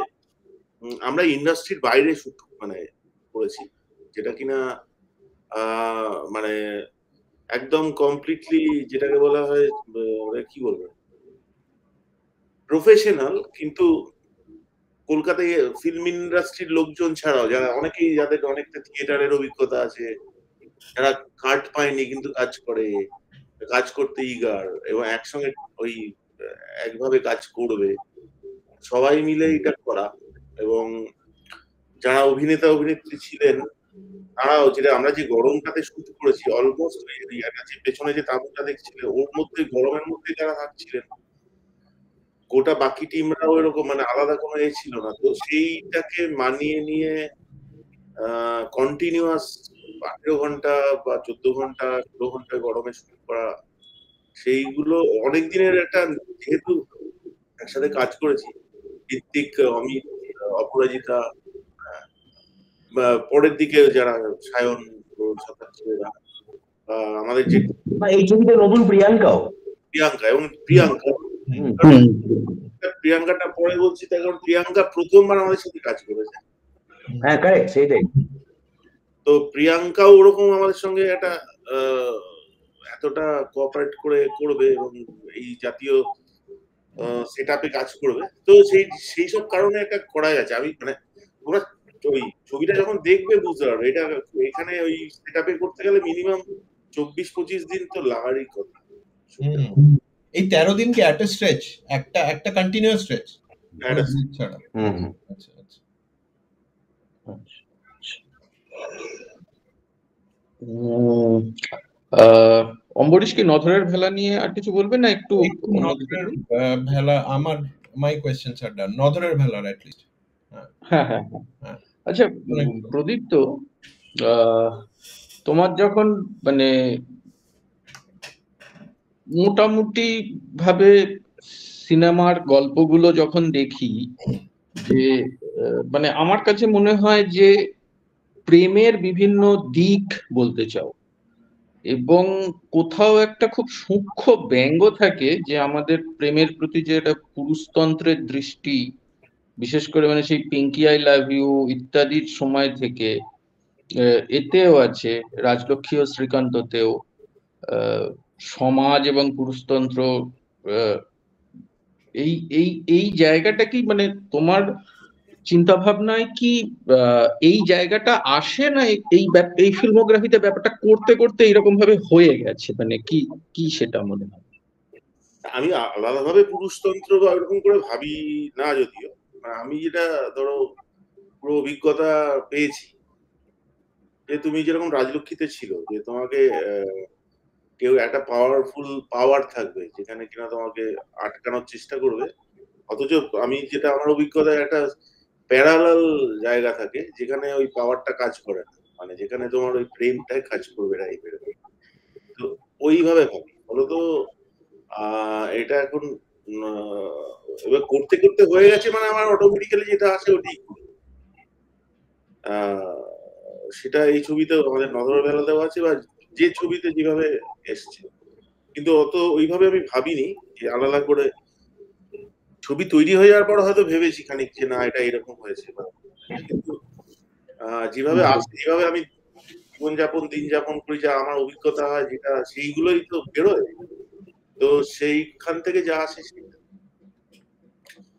আমরা ইন্ডাস্ট্রির বাইরে শুট মানে করেছি, যেটা কিনা মানে একদম কমপ্লিটলি যেটাকে বলা হয় কি বলবো প্রফেশনাল, কিন্তু কলকাতায় ফিল্ম ইন্ডাস্ট্রির লোকজন ছাড়াও যারা অনেকেই, যাদের অনেকটা থিয়েটারের অভিজ্ঞতা আছে, যারা কার্ড পায়নি কিন্তু কাজ করতে ইগার, এবং একসঙ্গে ওই একভাবে কাজ করবে, সবাই মিলে এটা করা। এবং যারা অভিনেতা অভিনেত্রী ছিলেন তারাও, যেটা আমরা যে গরমটাতে শুট করেছি অলমোস্ট যে পেছনে যে তাঁবুটা দেখছিলেন ওর মধ্যে গরমের মধ্যে যারা থাকছিলেন, গোটা বাকি টিমরাও এরকম মানে আলাদা কোনো এ ছিল না, তো সেইটাকে মানিয়ে নিয়ে কন্টিনিউয়াস 18 ঘন্টা বা 14 ঘন্টা 16 ঘন্টা গরমে শুট করা, সেইগুলো অনেক দিনের একটা, যেহেতু একসাথে কাজ করেছি ঋত্বিক, অমিত, অপরাজিতা, পরের দিকে যারা সায়ন, আমাদের যে এই ছবিতে নতুন প্রিয়াঙ্কা এবং প্রিয়াঙ্কা প্রিয়াঙ্কাটা পরে বলছি তার কারণ প্রিয়াঙ্কা প্রথমবার আমাদের সাথে কাজ করেছে। হ্যাঁ কারেক্ট, সেইটাই। তো প্রিয়াঙ্কাও ওরকম আমাদের সঙ্গে একটা এতটা কোঅপারেট করবে এবং এই জাতীয় সেট আপে কাজ করবে, তো সেই সব কারণে একটা করা গেছে। আমি মানে তোমরা ওই ছবিটা যখন দেখবে বুঝতে পারবে এটা এখানে ওই সেট আপে করতে গেলে মিনিমাম 24-25 দিন তো লাগারই কথা। এই 13 দিন কি একটা স্ট্রেচ, একটা কন্টিনিউয়াস স্ট্রেচ ছাড়া? আচ্ছা আচ্ছা। অম্বরীশ কি নধরের ভেলা নিয়ে আর কিছু বলবেন না? একটু নধরের ভেলা, আমার মাই কোয়েশ্চেনস আর ডান। নধরের ভেলার অ্যাট লিস্ট। হ্যাঁ হ্যাঁ হ্যাঁ। আচ্ছা প্রদীপ্ত, তোমার যখন মানে মোটামুটি ভাবে সিনেমার গল্পগুলো যখন দেখি, যে মানে আমার কাছে মনে হয় যে প্রেমের বিভিন্ন দিক বলতে চাও এবং কোথাও একটা খুব সূক্ষ্ম ব্যঙ্গ থাকে যে আমাদের প্রেমের প্রতি যে একটা পুরুষতন্ত্রের দৃষ্টি, বিশেষ করে মানে সেই পিঙ্কি আই লাভ ইউ ইত্যাদির সময় থেকে এতেও আছে, রাজলক্ষ্মী ও শ্রীকান্ততেও সমাজ এবং পুরুষতন্ত্র, এই এই এই জায়গাটা কি মানে তোমার চিন্তা ভাবনায় কি এই জায়গাটা আসে না এই ফিল্মোগ্রাফিতে ব্যাপারটা করতে করতে এরকম ভাবে হয়ে গেছে, মানে কি কি সেটা মনে হয়? আমি আলাদাভাবে পুরুষতন্ত্র বা এরকম করে ভাবি না, যদিও আমি যেটা ধরো পুরো অভিজ্ঞতা পেয়েছি যে তুমি যেরকম রাজলক্ষ্মীতে ছিল যে তোমাকে কেউ একটা পাওয়ারফুল পাওয়ার থাকবে যেখানে কিনা তোমাকে আটকানোর চেষ্টা করবে, অথচ আমি যেটা আমার অভিজ্ঞতায় একটা প্যারালাল জায়গা থাকে যেখানে ওই পাওয়ারটা কাজ করে না, মানে যেখানে তোমার ওই প্রেমটাই কাজ করবে টাইপের। তো ওইভাবে ভাবি বলতো এটা এখন এবার করতে করতে হয়ে গেছে, মানে আমার অটোমেটিক্যালি যেটা আসে ওটাই সেটা এই ছবিতে আমাদের নজরের বেলাতেও আছে বা যে ছবিতে যেভাবে এসছে, কিন্তু অত ওইভাবে আমি ভাবিনি যে আলাদা করে। ছবি তৈরি হয়ে যাওয়ার পর হয়তো ভেবেছি খানিক যে না এটা এরকম হয়েছে, কিন্তু যেভাবে আসছে যেভাবে আমি জীবনযাপন দিন যাপন করি, যা আমার অভিজ্ঞতা হয় যেটা সেইগুলোই তো বেরোয়, তো সেইখান থেকে যা আসে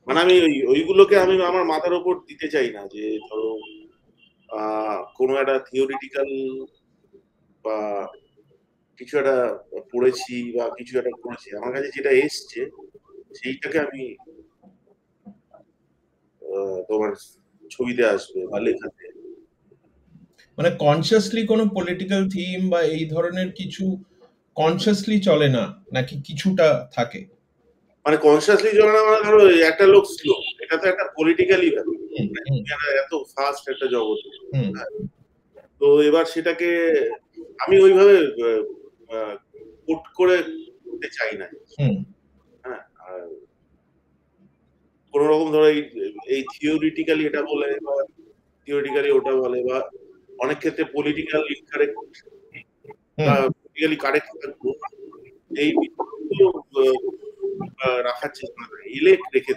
মানে আমি ওইগুলোকে আমি আমার মাথার উপর দিতে চাই না যে ধরো কোনো একটা থিওরিটিক্যাল বা কিছু একটা পড়েছি বা কিছু একটা করেছি, আমার কাছে যেটা এসছে সেইটাকে আমি তোমার ছবিতে আসবে বা লেখাতে। মানে কনসিয়াসলি কোনো পলিটিক্যাল থিম বা এই ধরনের কিছু কনসিয়াসলি চলে না নাকি কিছুটা থাকে? মানে কনসিয়াসলি চলে না মানে ধরো একটা লোক স্লো, এটা তো একটা পলিটিক্যালি ব্যাপার, এত ফাস্ট একটা জগৎ। তো এবার সেটাকে আমি ওইভাবে কোট করে করতে চাই না। হ্যাঁ, কোন রকম ধরো এই থিওরিটিক্যালি এটা বলে বা থিওরিটিক্যালি ওটা বলে বা অনেক ক্ষেত্রে পলিটিক্যাল ইনকারেক্ট বা পলিটিক্যালি কারেক্ট থাকবো, এই রাখার চেষ্টা করে ইলেক্ট রেখে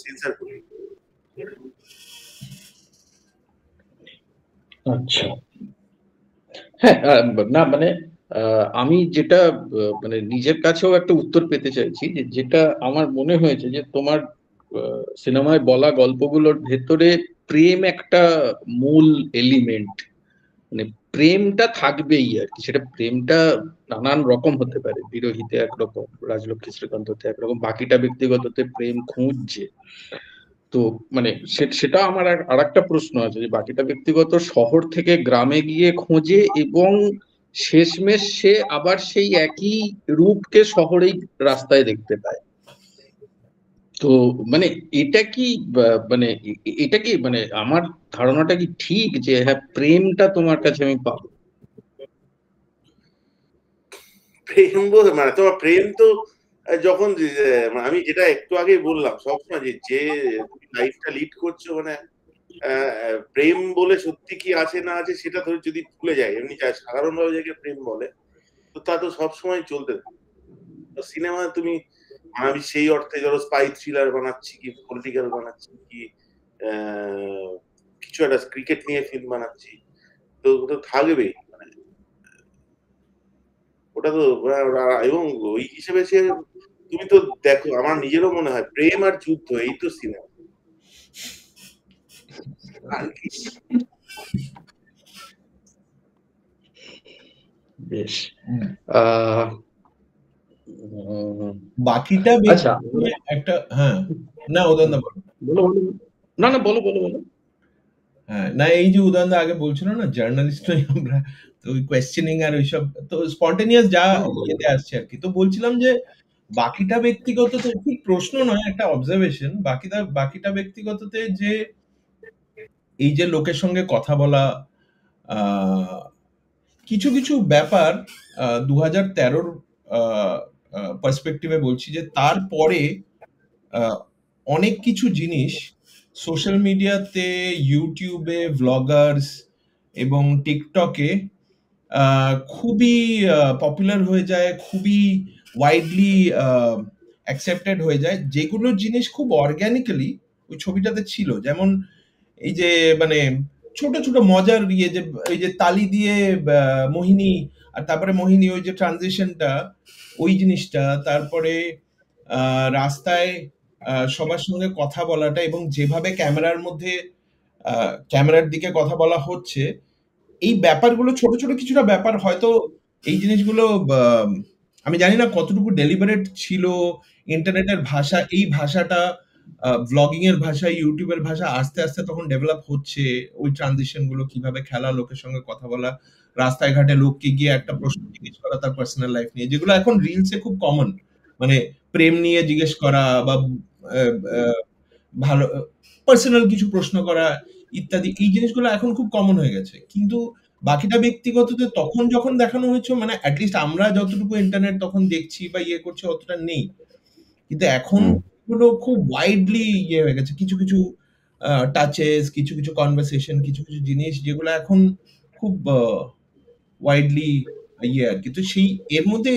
সেন্সার করে। আচ্ছা, হ্যাঁ, না মানে আমি যেটা মানে নিজের কাছেও একটা উত্তর পেতে চাইছি যে যেটা আমার মনে হয়েছে যে তোমার সিনেমায় বলা গল্পগুলোর ভেতরে প্রেম একটা মূল এলিমেন্ট, মানে প্রেমটা থাকবেই আর কি। সেটা প্রেমটা নানান রকম হতে পারে, বিরহিতে একরকম, রাজলক্ষ্মী শ্রীকান্ততে একরকম, বাকিটা ব্যক্তিগততে প্রেম খুঁজছে। তো মানে সেটা আমার আর একটা প্রশ্ন আছে যে বাকিটা ব্যক্তিগত শহর থেকে গ্রামে গিয়ে খোঁজে এবং শেষমেশ সে আবার সেই একই রূপকে শহরেই রাস্তায় দেখতে পায়। তো মানে এটা কি মানে এটা কি মানে আমার ধারণাটা কি ঠিক যে হ্যাঁ প্রেমটা তোমার কাছে আমি পাবো? প্রেম মানে তোমার প্রেম তো যখন আমি যেটা একটু আগেই বললাম সবসময় যে লাইফটা লিড করছো, মানে প্রেম বলে সত্যি কি আছে না আছে সেটা ধরে যদি ভুলে যায়, এমনি সাধারণভাবে যাকে প্রেম বলে, তো তা তো সবসময় চলতে থাকে। সিনেমা তুমি আমি সেই অর্থে ধরো স্পাই থ্রিলার বানাচ্ছি কি পলিটিক্যাল বানাচ্ছি কি কিছু একটা ক্রিকেট নিয়ে ফিল্ম বানাচ্ছি, তো ওটা থাকবেই, মানে ওটা তো এবং ওই হিসেবে সে তুমি তো দেখো, আমার নিজেরও মনে হয় প্রেম আর যুদ্ধ এই তো সিনেমা আর কি। বেশ বাকিটা আচ্ছা একটা হ্যাঁ না উদয়নদা বলো। বলো বলো না না বলো বলো বলো। হ্যাঁ না এই যে উদয়নদা আগে বলছিল না জার্নালিস্ট নই আমরা, তো ওই কোয়েশ্চেনিং আর ওইসব তো স্পন্টেনিয়াস যা ইয়েতে আসছে আর কি। তো বলছিলাম যে বাকিটা ব্যক্তিগততে ঠিক প্রশ্ন নয়, একটা অবজারভেশন। বাকিটা ব্যক্তিগততে যে এই যে লোকের সঙ্গে কথা বলা, কিছু কিছু ব্যাপার 2013-র পার্সপেক্টিভে বলছি যে তারপরে অনেক কিছু জিনিস সোশ্যাল মিডিয়াতে, ইউটিউবে, ভ্লগার্স এবং টিকটকে খুবই পপুলার হয়ে যায়, খুবই ওয়াইডলি অ্যাকসেপ্টেড হয়ে যায়, যেগুলো জিনিস খুব অর্গ্যানিক্যালি ওই ছবিটাতে ছিল। যেমন এই যে মানে ছোট ছোট মজার ইয়ে, যে এই যে তালি দিয়ে মোহিনী, আর তারপরে মোহিনী ওই যে ট্রানজিশনটা, ওই জিনিসটা, তারপরে রাস্তায় সবার সঙ্গে কথা বলাটা এবং যেভাবে ক্যামেরার মধ্যে ক্যামেরার দিকে কথা বলা হচ্ছে, এই ব্যাপারগুলো ছোট ছোট কিছুটা ব্যাপার হয়তো এই জিনিসগুলো আমি জানি না কতটুকু ডেলিবারেট ছিল। ইন্টারনেটের ভাষা, এই ভাষাটা ভ্লগিং এর ভাষা, ইউটিউবের ভাষা আস্তে আস্তে তখন ডেভেলপ হচ্ছে। ওই ট্রানজিশন গুলো কিভাবে খেলা, লোকের সঙ্গে কথা বলা, রাস্তায় ঘাটে লোককে গিয়ে একটা প্রশ্ন জিজ্ঞেস করা তার পার্সোনাল লাইফ নিয়ে, যেগুলো এখন রিলসে খুব কমন, মানে প্রেম নিয়ে জিজ্ঞেস করা বা ভালো পার্সোনাল কিছু প্রশ্ন করা ইত্যাদি, এই জিনিসগুলো এখন খুব কমন হয়ে গেছে। কিন্তু বাকিটা ব্যক্তিগততে তখন যখন দেখানো হয়েছে, মানে অ্যাটলিস্ট আমরা যতটুকু ইন্টারনেট তখন দেখছি বা ইয়ে করছি অতটা নেই, কিন্তু এখন গুলো খুব ওয়াইডলি ইয়ে হয়ে গেছে। কিছু কিছু টাচেস, কিছু কিছু কনভারসেশন, কিছু কিছু জিনিস যেগুলো এখন খুব ওয়াইডলি ইয়ে আর কি। তো সেই এর মধ্যে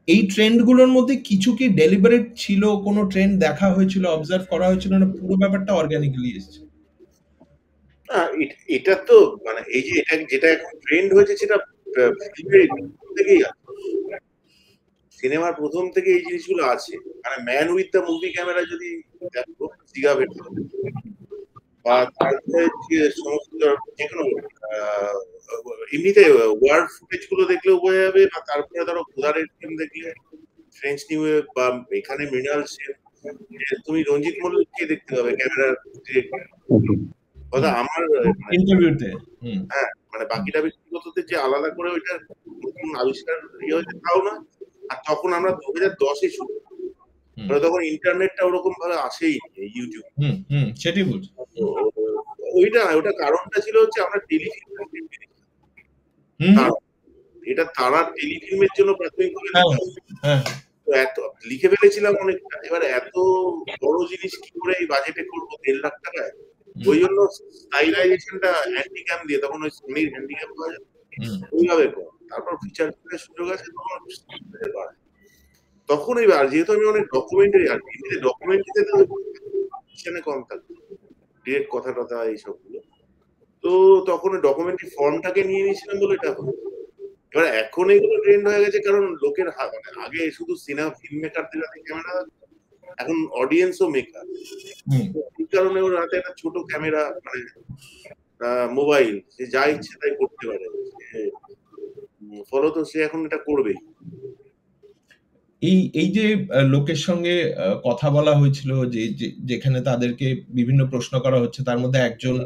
এই ট্রেন্ড গুলোর মধ্যে কিছু কি ডেলিবারেট ছিল, কোনো ট্রেন্ড দেখা হয়েছিল, অবজার্ভ করা হয়েছিল, না পুরো ব্যাপারটা অর্গানিক্যালি এসেছে? এটা তো মানে এই যে এটা যেটা এখন ট্রেন্ড হয়েছে সেটা ফিল্মের থেকেই আছে, সিনেমার প্রথম থেকে এই জিনিসগুলো আছে। মানে man with the movie camera যদি দেখো, সিগাভেট বা তারপরে যে সমস্ত যেকোনো এমনিতে ওয়ার্ড ফুটেজ গুলো দেখলেও বোঝা যাবে, বা তারপরে ধরো খোদারের ফিল্ম দেখলে, ফ্রেঞ্চ নিউ ওয়েভ বা এখানে মৃণাল সেন, তুমি রঞ্জিত মল্লিককে দেখতে পাবে ক্যামেরার কথা। আমার ইন্টারভিউতে হ্যাঁ মানে বাকিটা ব্যক্তিগততে যে আলাদা করে ওইটা নতুন আবিষ্কার ইয়ে হয়েছে তাও না। আর তখন আমরা 2010-এ শুরু, তখন ইন্টারনেটটা ওরকম ভাবে আসেই ইউটিউব, সেটাই বলছি। ওটা কারণটা ছিল হচ্ছে আমরা টেলিফিল্ম, এটা তারা টেলিফিল্মের জন্য প্রাথমিকভাবে এত লিখে ফেলেছিলাম অনেকটা। এবার এত বড় জিনিস কি করে এই বাজেটে করবো 1.5 লাখ টাকায়, ওই জন্য স্টাইলাইজেশনটা হ্যান্ডিক্যাম দিয়ে, তখন ওই সোনির হ্যান্ডিক্যাম পাওয়া যায় ওইভাবে কর, তারপর ফিচার ফিল্মের সুযোগ আছে তখন বাড়ে। তখন এবার যেহেতু আমি অনেক ডকুমেন্টারি, আর এমনিতে ডকুমেন্টারিতে তো কম থাকে, ডিরেক্ট কথা টথা এইসব গুলো, তো তখন ডকুমেন্টারি ফর্মটাকে নিয়ে নিয়েছিলাম বলে এটা হলো। এবার এখন এগুলো ট্রেন্ড হয়ে গেছে, কারণ লোকের আগে শুধু সিনেমা ফিল্ম মেকারদের হাতে ক্যামেরা, এখন অডিয়েন্সও মেকার, এই কারণে ওর হাতে একটা ছোট ক্যামেরা, মানে মোবাইল, সে যা ইচ্ছে তাই করতে পারে, ফলত সে এখন এটা করবেই। এই যে লোকের সঙ্গে কথা বলা হয়েছিল, যে যেখানে তাদেরকে বিভিন্ন প্রশ্ন করা হচ্ছে, তার মধ্যে একজন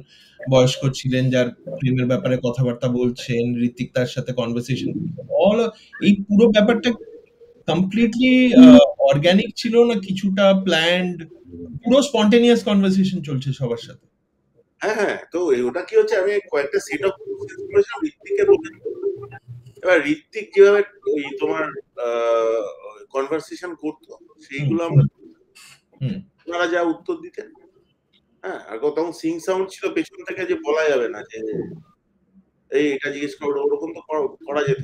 বয়স্ক ছিলেন যার প্রেমের ব্যাপারে কথাবার্তা বলছেন, ঋত্বিক তার সাথে কনভারসেশন, অল এই পুরো ব্যাপারটা কমপ্লিটলি অর্গানিক ছিল না কিছুটা প্ল্যান্ড, পুরো স্পন্টেনিয়াস কনভারসেশন চলছে সবার সাথে? হ্যাঁ, তো ওটা কি হচ্ছে, আমি কয়েকটা সেট অফ কোশ্চেন করেছিলাম ঋত্বিকের মধ্যে। এবার ঋত্বিক যেভাবে ওই তোমার কনভারসেশন করতো, সেইগুলো আমরা ওনারা যা উত্তর দিতেন, হ্যাঁ, আর তখন সিং সাউন্ড ছিল পেছন থেকে, যে বলা যাবে না যে এই এটা জিজ্ঞেস করো, ওরকম তো করা যেত।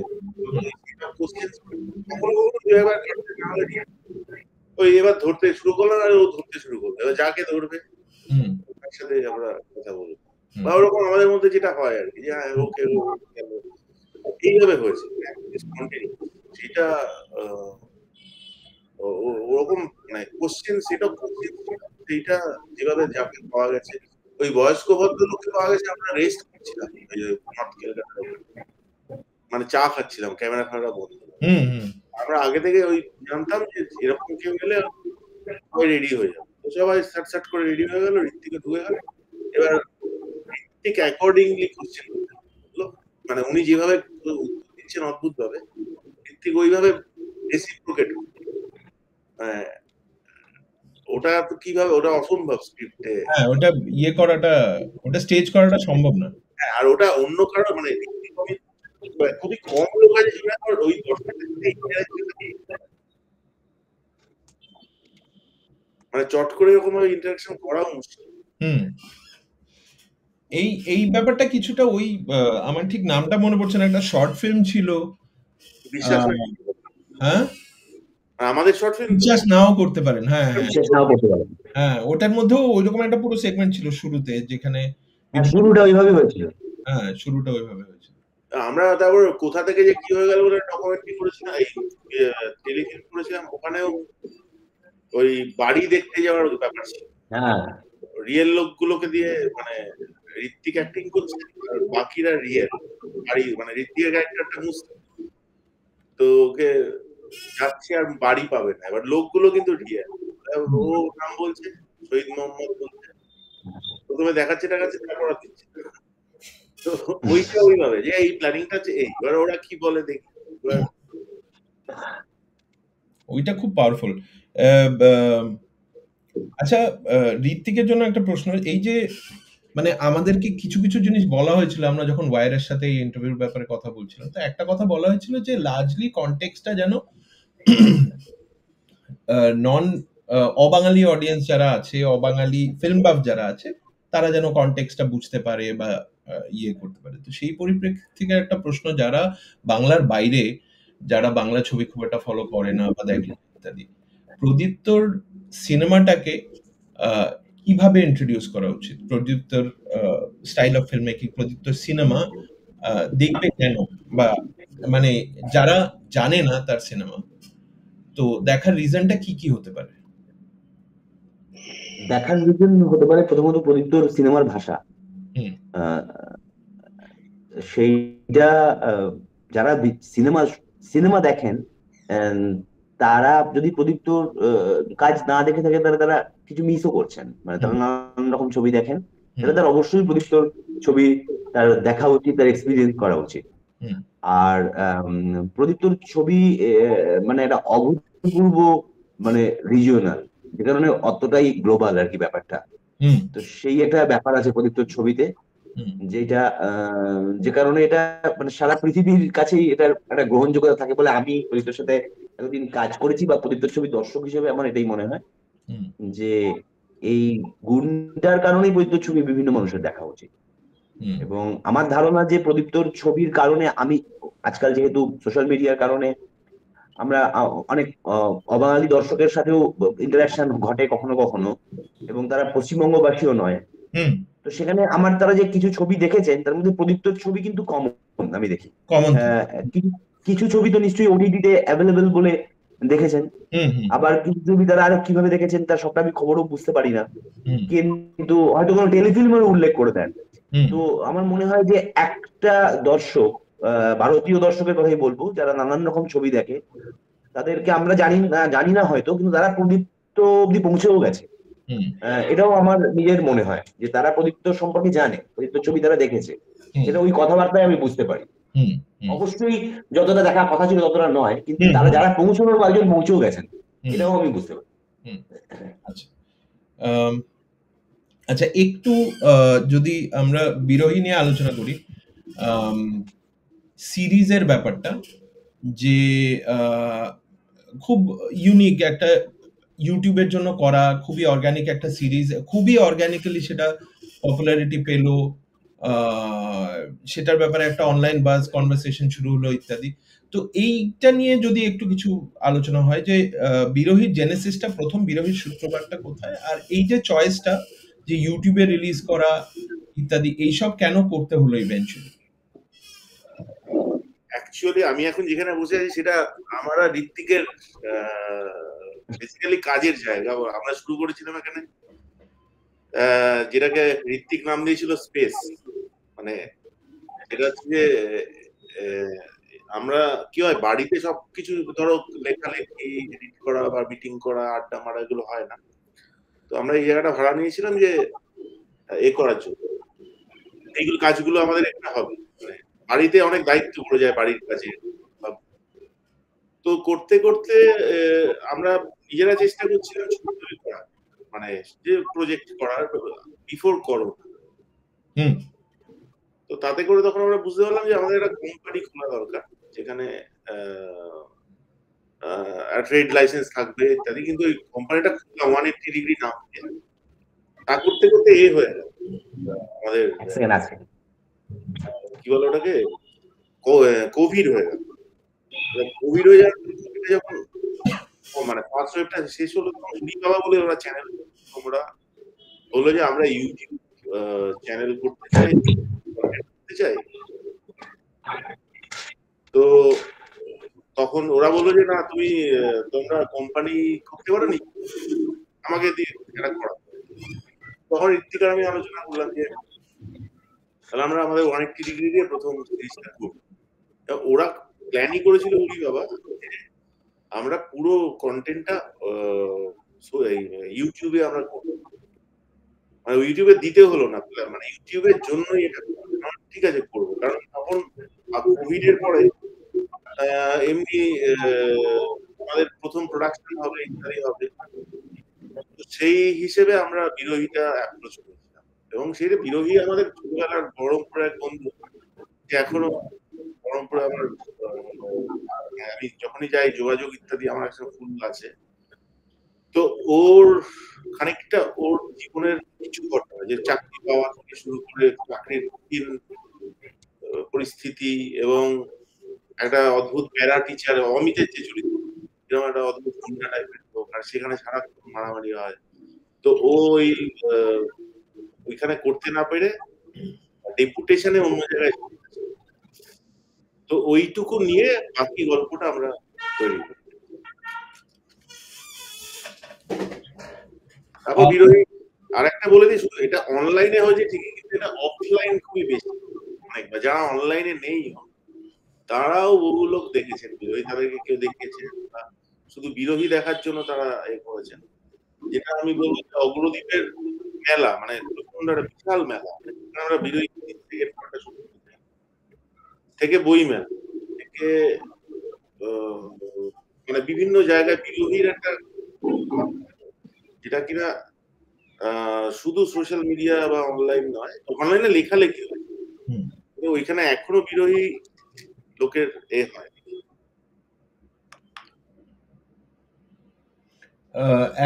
ওই এবার ধরতে শুরু করলাম আর ও ধরতে শুরু করবে, এবার যাকে ধরবে তার সাথে আমরা কথা বলবো বা ওরকম আমাদের মধ্যে যেটা হয় আর কি, যে হ্যাঁ ওকে এইভাবে হয়েছে সেটা ওরকম মানে কোশ্চেন সেট অফ কোশ্চেন সেইটা যেভাবে যাকে পাওয়া গেছে, ওই বয়স্ক ভদ্রলোককে পাওয়া গেছে, আমরা রেস্ট করছিলাম মানে চা খাচ্ছিলাম, ক্যামেরা ফ্যামেরা বন্ধ। আমরা আগে থেকে ওই জানতাম যে এরকম কেউ গেলে সবাই রেডি হয়ে যাবে, তো সবাই সাট করে রেডি হয়ে গেল, ঋত্বিকে ঢুকে গেল। এবার ঋত্বিক অ্যাকর্ডিংলি কোশ্চেন করতে, মানে উনি যেভাবে উত্তর দিচ্ছেন অদ্ভুত ভাবে, ঋত্বিক ওইভাবে রেসিপ্রোকেট। ওটা তো কিভাবে, ওটা অসম্ভব স্ক্রিপ্টে। হ্যাঁ, ওটা ইয়ে করাটা, ওটা স্টেজ করাটা সম্ভব না। হ্যাঁ, আর ওটা অন্য কারো মানে খুবই কম লোক আছে যেটা ওই মানে চট করে এরকম ভাবে ইন্টারঅ্যাকশন করাও মুশকিল। এই ব্যাপারটা কিছুটা ওই আমার ঠিক নামটা মনে পড়ছে না, একটা শর্ট ফিল্ম ছিল, বিশ্বাস হ্যাঁ আমাদের শর্ট ফিল্ম বিশ্বাস নাও করতে পারেন, হ্যাঁ বিশ্বাস নাও করতে পারেন, হ্যাঁ ওটার মধ্যেও ওইরকম একটা পুরো সেগমেন্ট ছিল শুরুতে, যেখানে শুরুটা ওইভাবে হয়েছিল। হ্যাঁ, শুরুটা ওইভাবে হয়েছিল। আমরা তারপর কোথা থেকে যে কি হয়ে গেল বলে ডকুমেন্টারি করেছিলাম, এই টেলিফিল্ম করেছিলাম, ওখানেও ওই বাড়ি দেখতে যাওয়ার ব্যাপার ছিল। হ্যাঁ, রিয়েল লোকগুলোকে দিয়ে মানে ঋত্বিক অ্যাক্টিং করছে আর বাকিরা রিয়েল বাড়ি, মানে ঋত্বিকের ক্যারেক্টারটা মুসলিম, তো ওকে যাচ্ছে আর বাড়ি পাবে না, এবার লোকগুলো কিন্তু রিয়েল। ও নাম বলছে শহীদ মোহাম্মদ বলছে, প্রথমে দেখাচ্ছে টাকাচ্ছে, তারপর দিচ্ছে। তো ওইটা ওইভাবে যে এই প্ল্যানিংটা এই, এবার ওরা কি বলে দেখি। ওইটা খুব পাওয়ারফুল। আচ্ছা, ঋত্বিকের জন্য একটা প্রশ্ন, এই যে মানে আমাদেরকে কিছু কিছু জিনিস বলা হয়েছিল, আমরা যখন ওয়াইরের সাথে এই ইন্টারভিউর ব্যাপারে কথা বলছিলাম, তো একটা কথা বলা হয়েছিল যে লার্জলি কনটেক্সটটা যেন নন অবাঙালি অডিয়েন্স যারা আছে, অবাঙালি ফিল্ম বাফ যারা আছে, তারা যেন কনটেক্সটটা বুঝতে পারে বা ইয়ে করতে পারে। তো সেই পরিপ্রেক্ষিত থেকে একটা প্রশ্ন, যারা বাংলার বাইরে, যারা বাংলা ছবি খুব একটা ফলো করে না বা দেখে ইত্যাদি, প্রদীপ্তর সিনেমাটাকে কিভাবে ইন্ট্রোডিউস করা উচিত? প্রদীপ্তর স্টাইল অফ ফিল্ম মেকিং, প্রদীপ্তর সিনেমা দেখবে কেন, বা মানে যারা জানে না তার সিনেমা, তো দেখার রিজনটা কি কি হতে পারে? দেখার রিজন হতে পারে প্রথমত প্রদীপ্তর সিনেমার ভাষা, সেইটা যারা সিনেমা দেখেন তারা যদি প্রদীপ্তর কাজ না দেখে থাকে, তারা কিছু মিসও করছেন। মানে তারা নানান রকম ছবি দেখেন, তারা অবশ্যই প্রদীপ্তর ছবি তার দেখা উচিত, তার এক্সপিরিয়েন্স করা উচিত। আর প্রদীপ্তর ছবি মানে একটা অভূতপূর্ব মানে রিজিওনাল, যে কারণে অতটাই গ্লোবাল আর কি ব্যাপারটা। তো সেই একটা ব্যাপার আছে প্রদীপ্তর ছবিতে, যেটা যে কারণে এটা মানে সারা পৃথিবীর কাছেই এটা একটা গ্রহণযোগ্যতা থাকে বলে আমি প্রদীপ্তর সাথে এতদিন কাজ করেছি, বা প্রদীপ্তর ছবি দর্শক হিসেবে আমার এটাই মনে হয় যে এই গুণটার কারণেই প্রদীপ্তর ছবি বিভিন্ন মানুষের দেখা উচিত। এবং আমার ধারণা যে প্রদীপ্তর ছবির কারণে আমি আজকাল যেহেতু সোশ্যাল মিডিয়ার কারণে আমরা অনেক অবাঙালি দর্শকের সাথেও ইন্টারাকশন ঘটে কখনো কখনো, এবং তারা পশ্চিমবঙ্গবাসীও নয়, তো সেখানে আমার তারা যে কিছু ছবি দেখেছেন তার মধ্যে প্রদীপ্তর ছবি কিন্তু কমন আমি দেখি। কিছু ছবি তো নিশ্চয়ই ওটিটিতে অ্যাভেলেবেল বলে দেখেছেন, আবার কিছু ছবি তারা আরো কিভাবে দেখেছেন তার সবটা আমি খবরও বুঝতে পারি না, কিন্তু হয়তো কোনো টেলিফিল্মের উল্লেখ করে দেন। তো আমার মনে হয় যে একটা দর্শক, ভারতীয় দর্শকের কথাই বলবো, যারা নানান রকম ছবি দেখে, তাদেরকে আমরা জানি না হয়তো, কিন্তু তারা প্রদীপ্ত অব্দি পৌঁছেও গেছে। এটাও আমার নিজের মনে হয় যে তারা প্রদীপ্ত সম্পর্কে জানে, প্রদীপ্ত ছবি তারা দেখেছে, সেটা ওই কথাবার্তায় আমি বুঝতে পারি। অবশ্যই যতটা দেখার কথা ছিল ততটা নয়, কিন্তু তারা যারা পৌঁছানোর কয়েকজন পৌঁছেও গেছেন, এটাও আমি বুঝতে পারি। আচ্ছা, একটু যদি আমরা বিরোহী নিয়ে আলোচনা করি, সিরিজের ব্যাপারটা, যে খুব ইউনিক একটা ইউটিউবের জন্য করা, খুবই অর্গানিক একটা সিরিজ, খুবই অর্গানিক্যালি সেটা পপুলারিটি পেলো, সেটার ব্যাপারে একটা অনলাইন বাজ কনভারসেশন শুরু হলো ইত্যাদি। তো এইটা নিয়ে যদি একটু কিছু আলোচনা হয় যে বিরোহীর জেনেসিসটা, প্রথম বিরোহীর সূত্রপাতটা কোথায়, আর এই যে চয়েসটা যে ইউটিউবে রিলিজ করা ইত্যাদি, এইসব কেন করতে হলো ইভেন্চুয়ালি? অ্যাকচুয়ালি আমি এখন যেখানে বসে আছি সেটা আমরা ঋত্বিকের বেসিক্যালি কাজের জায়গা। আমরা শুরু করেছিলাম এখানে যেটাকে ঋত্বিক নাম দিয়েছিল স্পেস। মানে এটা হচ্ছে যে আমরা কি হয়, বাড়িতে সবকিছু ধরো লেখালেখি, এডিট করা বা মিটিং করা, আড্ডা মারা, এগুলো হয় না। তো আমরা এই জায়গাটা ভাড়া নিয়েছিলাম যে এ করার জন্য, এইগুলো কাজগুলো আমাদের একটা হবে। মানে বাড়িতে অনেক দায়িত্ব পড়ে যায় বাড়ির কাজে। তো করতে করতে আমরা নিজেরা চেষ্টা করছিলাম ছবি করার, মানে যে প্রজেক্ট করার বিফোর করোনা। তো তাতে করে তখন আমরা বুঝতে পারলাম যে আমাদের একটা কোম্পানি খোলা দরকার, যেখানে ট্রেড লাইসেন্স থাকবে ইত্যাদি। কিন্তু ওই কোম্পানিটা 180 ডিগ্রি নাম দিয়ে তা করতে করতে হয়ে গেল আমাদের, কি বলে ওটাকে, কোভিড হয়ে গেল। কোভিড হয়ে যাওয়ার যখন মানে ফার্স্ট ওয়েভটা শেষ হলো, তখন উনি বাবা বলে ওরা চ্যানেল তোমরা বললো যে আমরা ইউটিউব চ্যানেল করতে চাই। তো তখন ওরা বললো যে না, তোমরা কোম্পানি করতে পারো নি, আমাকে দিয়ে এটা করা। তখন ঋত্বিক আর আমি আলোচনা করলাম যে তাহলে আমরা আমাদের 180 ডিগ্রি দিয়ে প্রথম সিরিজটা করব। ওরা প্ল্যানই করেছিল উনি বাবা আমরা পুরো কন্টেন্টটা ইউটিউবে আমরা করব, মানে ইউটিউবে দিতে হলো না, মানে ইউটিউবের জন্যই এটা ঠিক আছে করবো। কারণ তখন কোভিড এর পরে এমনি আমাদের প্রথম প্রোডাকশন হবে, ইত্যাদি হবে। সেই হিসেবে আমরা বিরোহীটা অ্যাপ্রোচ করেছিলাম, এবং সেই বিরোহী আমাদের ছোটবেলার বহরমপুরের এক বন্ধু, যে এখনো বহরমপুরে আমার আমি যখনই যাই যোগাযোগ ইত্যাদি আমার একটা ফুল আছে। তো ওর খানিকটা ওর জীবনের কিছু ঘটনা, যে চাকরি পাওয়া থেকে শুরু করে চাকরির পরিস্থিতি, এবং একটা অদ্ভুত প্যারা টিচার অমিতের যে চরিত্র, এরকম একটা অদ্ভুত গুন্ডা টাইপের লোক, আর সেখানে সারাক্ষণ মারামারি হয়। তো ওই ওইখানে করতে না পেরে ডেপুটেশনে অন্য জায়গায়, তো ওইটুকু নিয়ে বাকি গল্পটা আমরা তৈরি করি। তারপর বিরোহী আর একটা বলে দিই, শুধু এটা অনলাইনে হয়েছে ঠিকই, কিন্তু এটা অফলাইন খুবই বেশি। অনেক যারা অনলাইনে নেই তারাও বহু লোক দেখেছেন বিরোহী, তাদেরকে কেউ দেখিয়েছে, শুধু বিরোহী দেখার জন্য তারা এ করেছেন। যেটা আমি বলবো অগ্রদ্বীপের মেলা, মানে একটা বিশাল মেলা, আমরা বিরোহী থেকে বই মেলা থেকে মানে বিভিন্ন জায়গায় বিরোহীর একটা, যেটা কিনা শুধু সোশ্যাল মিডিয়া বা অনলাইন নয়, অনলাইনে লেখালেখি হয়, ওইখানে এখনো বিরোহী লোকের হয়।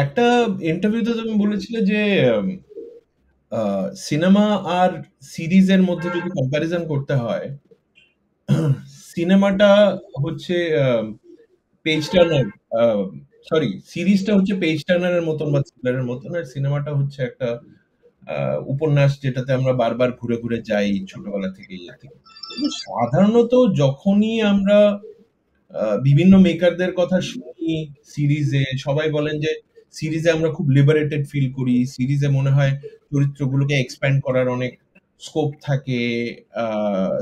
একটা ইন্টারভিউতে তুমি বলেছিলে যে সিনেমা আর সিরিজের মধ্যে যদি কম্প্যারিজন করতে হয়, সিনেমাটা হচ্ছে পেজ টার্নার, সরি সিরিজটা হচ্ছে পেজ টার্নারের মতন বা থ্রিলারের মতন, আর সিনেমাটা হচ্ছে একটা উপন্যাস যেটাতে আমরা বারবার ঘুরে ঘুরে যাই ছোটবেলা থেকে। সাধারণত যখনই আমরা বিভিন্ন মেকারদের কথা শুনি সিরিজে, সবাই বলেন যে সিরিজে আমরা খুব লিবারেটেড ফিল করি, সিরিজে মনে হয় চরিত্রগুলোকে এক্সপ্যান্ড করার অনেক স্কোপ থাকে,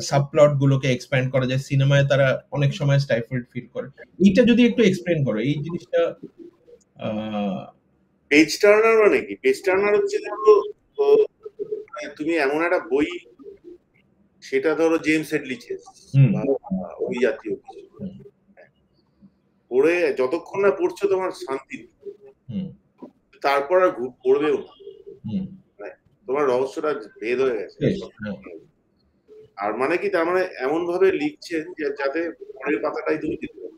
সাবপ্লট গুলোকে এক্সপ্যান্ড করা যায়। সিনেমায় তারা অনেক সময় স্টাইফলড ফিল করে। এইটা যদি একটু এক্সপ্লেন করো, এই জিনিসটা। পেজ টার্নার মানে কি? পেজ টার্নার হচ্ছে ধরো তুমি এমন একটা বই, সেটা ধরো জেমস হেডলি চেস বা ওই জাতীয় কিছু পড়ে যতক্ষণ না পড়ছো তোমার শান্তি, তারপর আর পড়বেও না, তোমার রহস্যটা ভেদ হয়ে গেছে। আর মানে কি, তার মানে এমন ভাবে লিখছেন যে যাতে পরের পাতাটাই তুমি দিতে পারো।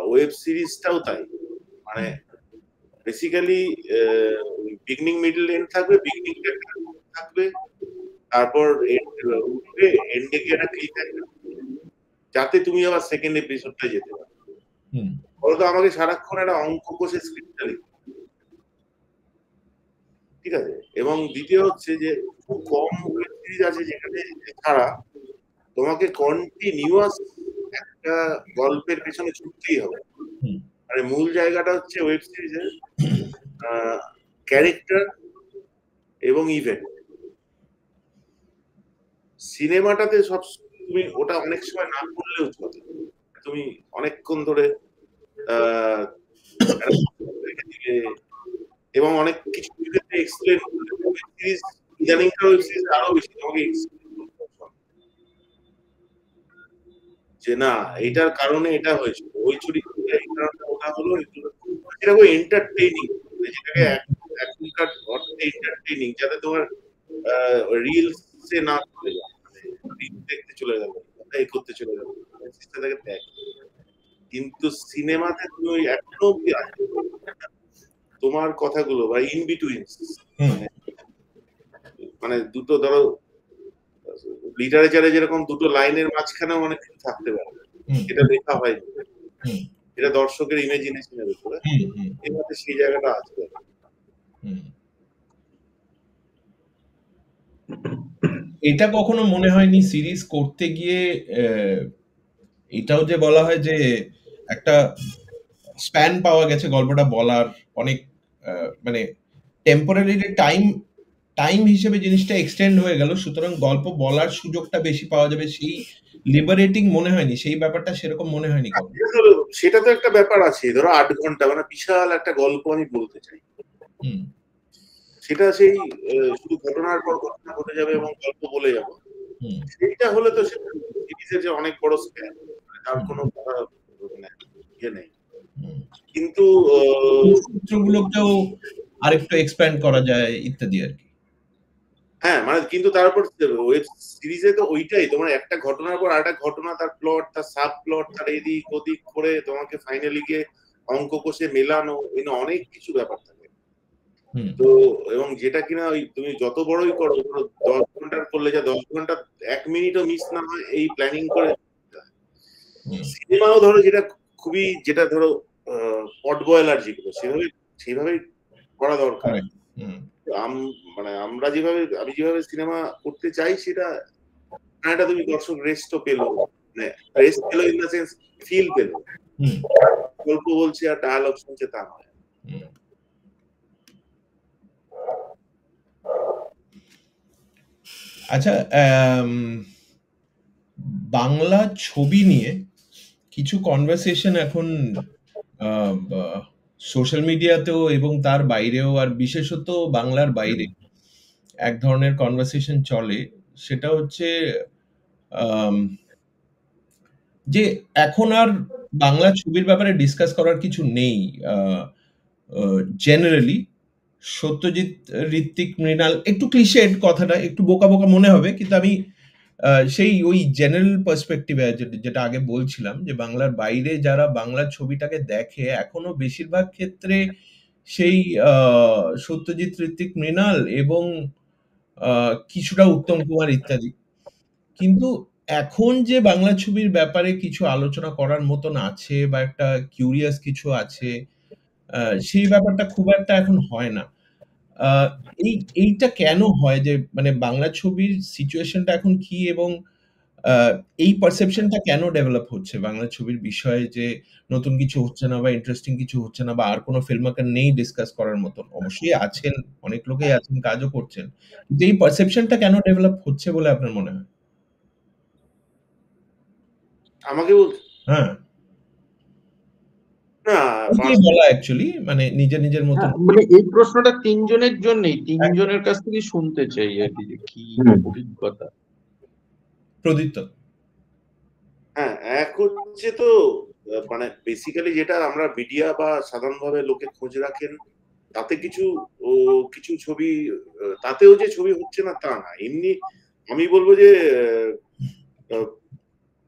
ওয়েব সিরিজটাও তাই, মানে বেসিক্যালি বিগিনিং মিডল এন্ড থাকবে, বিগিনিং থাকবে, তারপর এন্ডে গিয়ে একটা ক্লিক হ্যাঙ্গার, যাতে তুমি আবার সেকেন্ড এপিসোডটা যেতে পারো। বলতো আমাকে সারাক্ষণ একটা অঙ্ক কষে স্ক্রিপ্টটা লিখতে, ঠিক আছে। এবং দ্বিতীয় হচ্ছে যে খুব কম ওয়েব সিরিজ আছে যেখানে ছাড়া তোমাকে কন্টিনিউয়াস একটা গল্পের পেছনে ছুটতেই হবে। মানে মূল জায়গাটা হচ্ছে ওয়েব সিরিজের ক্যারেক্টার এবং ইভেন্ট। সিনেমাটাতে সব তুমি ওটা অনেক সময় না করলেও চলে, তুমি অনেকক্ষণ ধরে এবং অনেক কিছু ক্ষেত্রে এক্সপ্লেন করলে ওয়েব সিরিজ, ইদানিংকার ওয়েব সিরিজ আরো বেশি তোমাকে যে না এটার কারণে এটা হয়েছে, ওই ছুরি এই কারণে ওটা হলো, এটা খুব এন্টারটেইনিং, যেটাকে এখনকার অর্থে এন্টারটেইনিং, যাতে তোমার রিলসে না চলে যায়, রিল দেখতে চলে যাবে, এই করতে চলে যাবে, সিস্টেমটাকে দেখ। কিন্তু সিনেমাতে তুমি ওই এখনো তোমার কথাগুলো বা ইন বিটুইন, মানে দুটো ধরো লিটারেচারে যেরকম দুটো লাইনের মাঝখানেও অনেক কিছু থাকতে পারে, এটা লেখা হয়, এটা দর্শকের ইমাজিনেশনের উপরে, এটাতে সেই জায়গাটা আছে। এটা কখনো মনে হয়নি সিরিজ করতে গিয়ে এটাও যে বলা হয় যে একটা স্প্যান পাওয়া গেছে গল্পটা বলার, অনেক মানে টেম্পোরারি টাইম হিসেবে জিনিসটা এক্সটেন্ড হয়ে গেল, সুতরাং গল্প বলার সুযোগটা বেশি পাওয়া যাবে, সেই লিবারেটিং মনে হয়নি, সেই ব্যাপারটা সেরকম মনে হয়নি কখনো? সেটা তো একটা ব্যাপার আছে, ধরো 8 ঘন্টা মানে বিশাল একটা গল্প আমি বলতে চাই, সেটা সেই শুধু ঘটনার পর ঘটনা ঘটে যাবে এবং গল্প বলে যাবো, সেইটা হলে তো সিরিজের যে অনেক বড় স্প্যান, তার কোনো ইয়ে নেই। কিন্তু চরিত্রগুলোকেও আরেকটু এক্সপ্যান্ড করা যায় ইত্যাদি আর কি। হ্যাঁ, মানে কিন্তু তারপর ওয়েব সিরিজে তো ওইটাই, তোমার একটা ঘটনার পর আরেকটা ঘটনা, তার প্লট, তার সাব প্লট, তার এদিক ওদিক করে তোমাকে ফাইনালি গিয়ে অঙ্ক কষে মেলানো, অনেক কিছু ব্যাপার থাকে। তো এবং যেটা কিনা ওই তুমি যত বড়ই করো, 10 ঘন্টার করলে যা 10 ঘন্টা 1 মিনিটও মিস না হয় এই প্ল্যানিং করে। সিনেমাও ধরো যেটা খুবই, যেটা ধরো পট বয়লার যেগুলো সেভাবেই করা দরকার। মানে আমি যেভাবে সিনেমা করতে চাই সেটা তুমি দর্শক রেস্টও পেলো, মানে রেস্ট পেলো ইন দ্য সেন্স ফিল পেলো, গল্প বলছে আর ডায়ালগ শুনছে তা নয়। আচ্ছা, বাংলা ছবি নিয়ে কিছু কনভারসেশন এখন সোশ্যাল মিডিয়াতেও এবং তার বাইরেও, আর বিশেষত বাংলার বাইরে এক ধরনের কনভারসেশন চলে, সেটা হচ্ছে যে এখন আর বাংলা ছবির ব্যাপারে ডিসকাস করার কিছু নেই। জেনারেলি সত্যজিৎ, ঋত্বিক, মৃণাল, একটু ক্লিশেড কথাটা, একটু বোকা বোকা মনে হবে, কিন্তু আমি সেই ওই জেনারেল পার্সপেক্টিভে যেটা আগে বলছিলাম, যে বাংলার বাইরে যারা বাংলা ছবিটাকে দেখে এখনো বেশিরভাগ ক্ষেত্রে সেই সত্যজিৎ, ঋত্বিক, মৃণাল এবং কিছুটা উত্তম কুমার ইত্যাদি। কিন্তু এখন যে বাংলা ছবির ব্যাপারে কিছু আলোচনা করার মতন আছে বা একটা কিউরিয়াস কিছু আছে, সেই ব্যাপারটা খুব একটা এখন হয় না। এইটা কেন হয়, যে মানে বাংলা ছবির সিচুয়েশনটা এখন কি, এবং এই পারসেপশনটা কেন ডেভেলপ হচ্ছে বাংলা ছবির বিষয়ে, যে নতুন কিছু হচ্ছে না বা ইন্টারেস্টিং কিছু হচ্ছে না বা আর কোনো ফিল্ম মেকার নেই ডিসকাস করার মতন? অবশ্যই আছেন, অনেক লোকেই আছেন, কাজও করছেন, কিন্তু এই পারসেপশনটা কেন ডেভেলপ হচ্ছে বলে আপনার মনে হয়? আমাকে বলছে হ্যাঁ, না বলা অ্যাকচুয়ালি, মানে নিজের মতো। মানে এই প্রশ্নটা তিনজনের জন্যই, তিনজনের কাছ থেকে শুনতে চাই আর কি, যে কি অভিজ্ঞতা। প্রদীপ্ত। হ্যাঁ, এক হচ্ছে তো মানে বেসিক্যালি যেটা আমরা মিডিয়া বা সাধারণভাবে লোকে খোঁজ রাখেন, তাতে কিছু ছবি, তাতেও যে ছবি হচ্ছে না তা না, এমনি আমি বলবো যে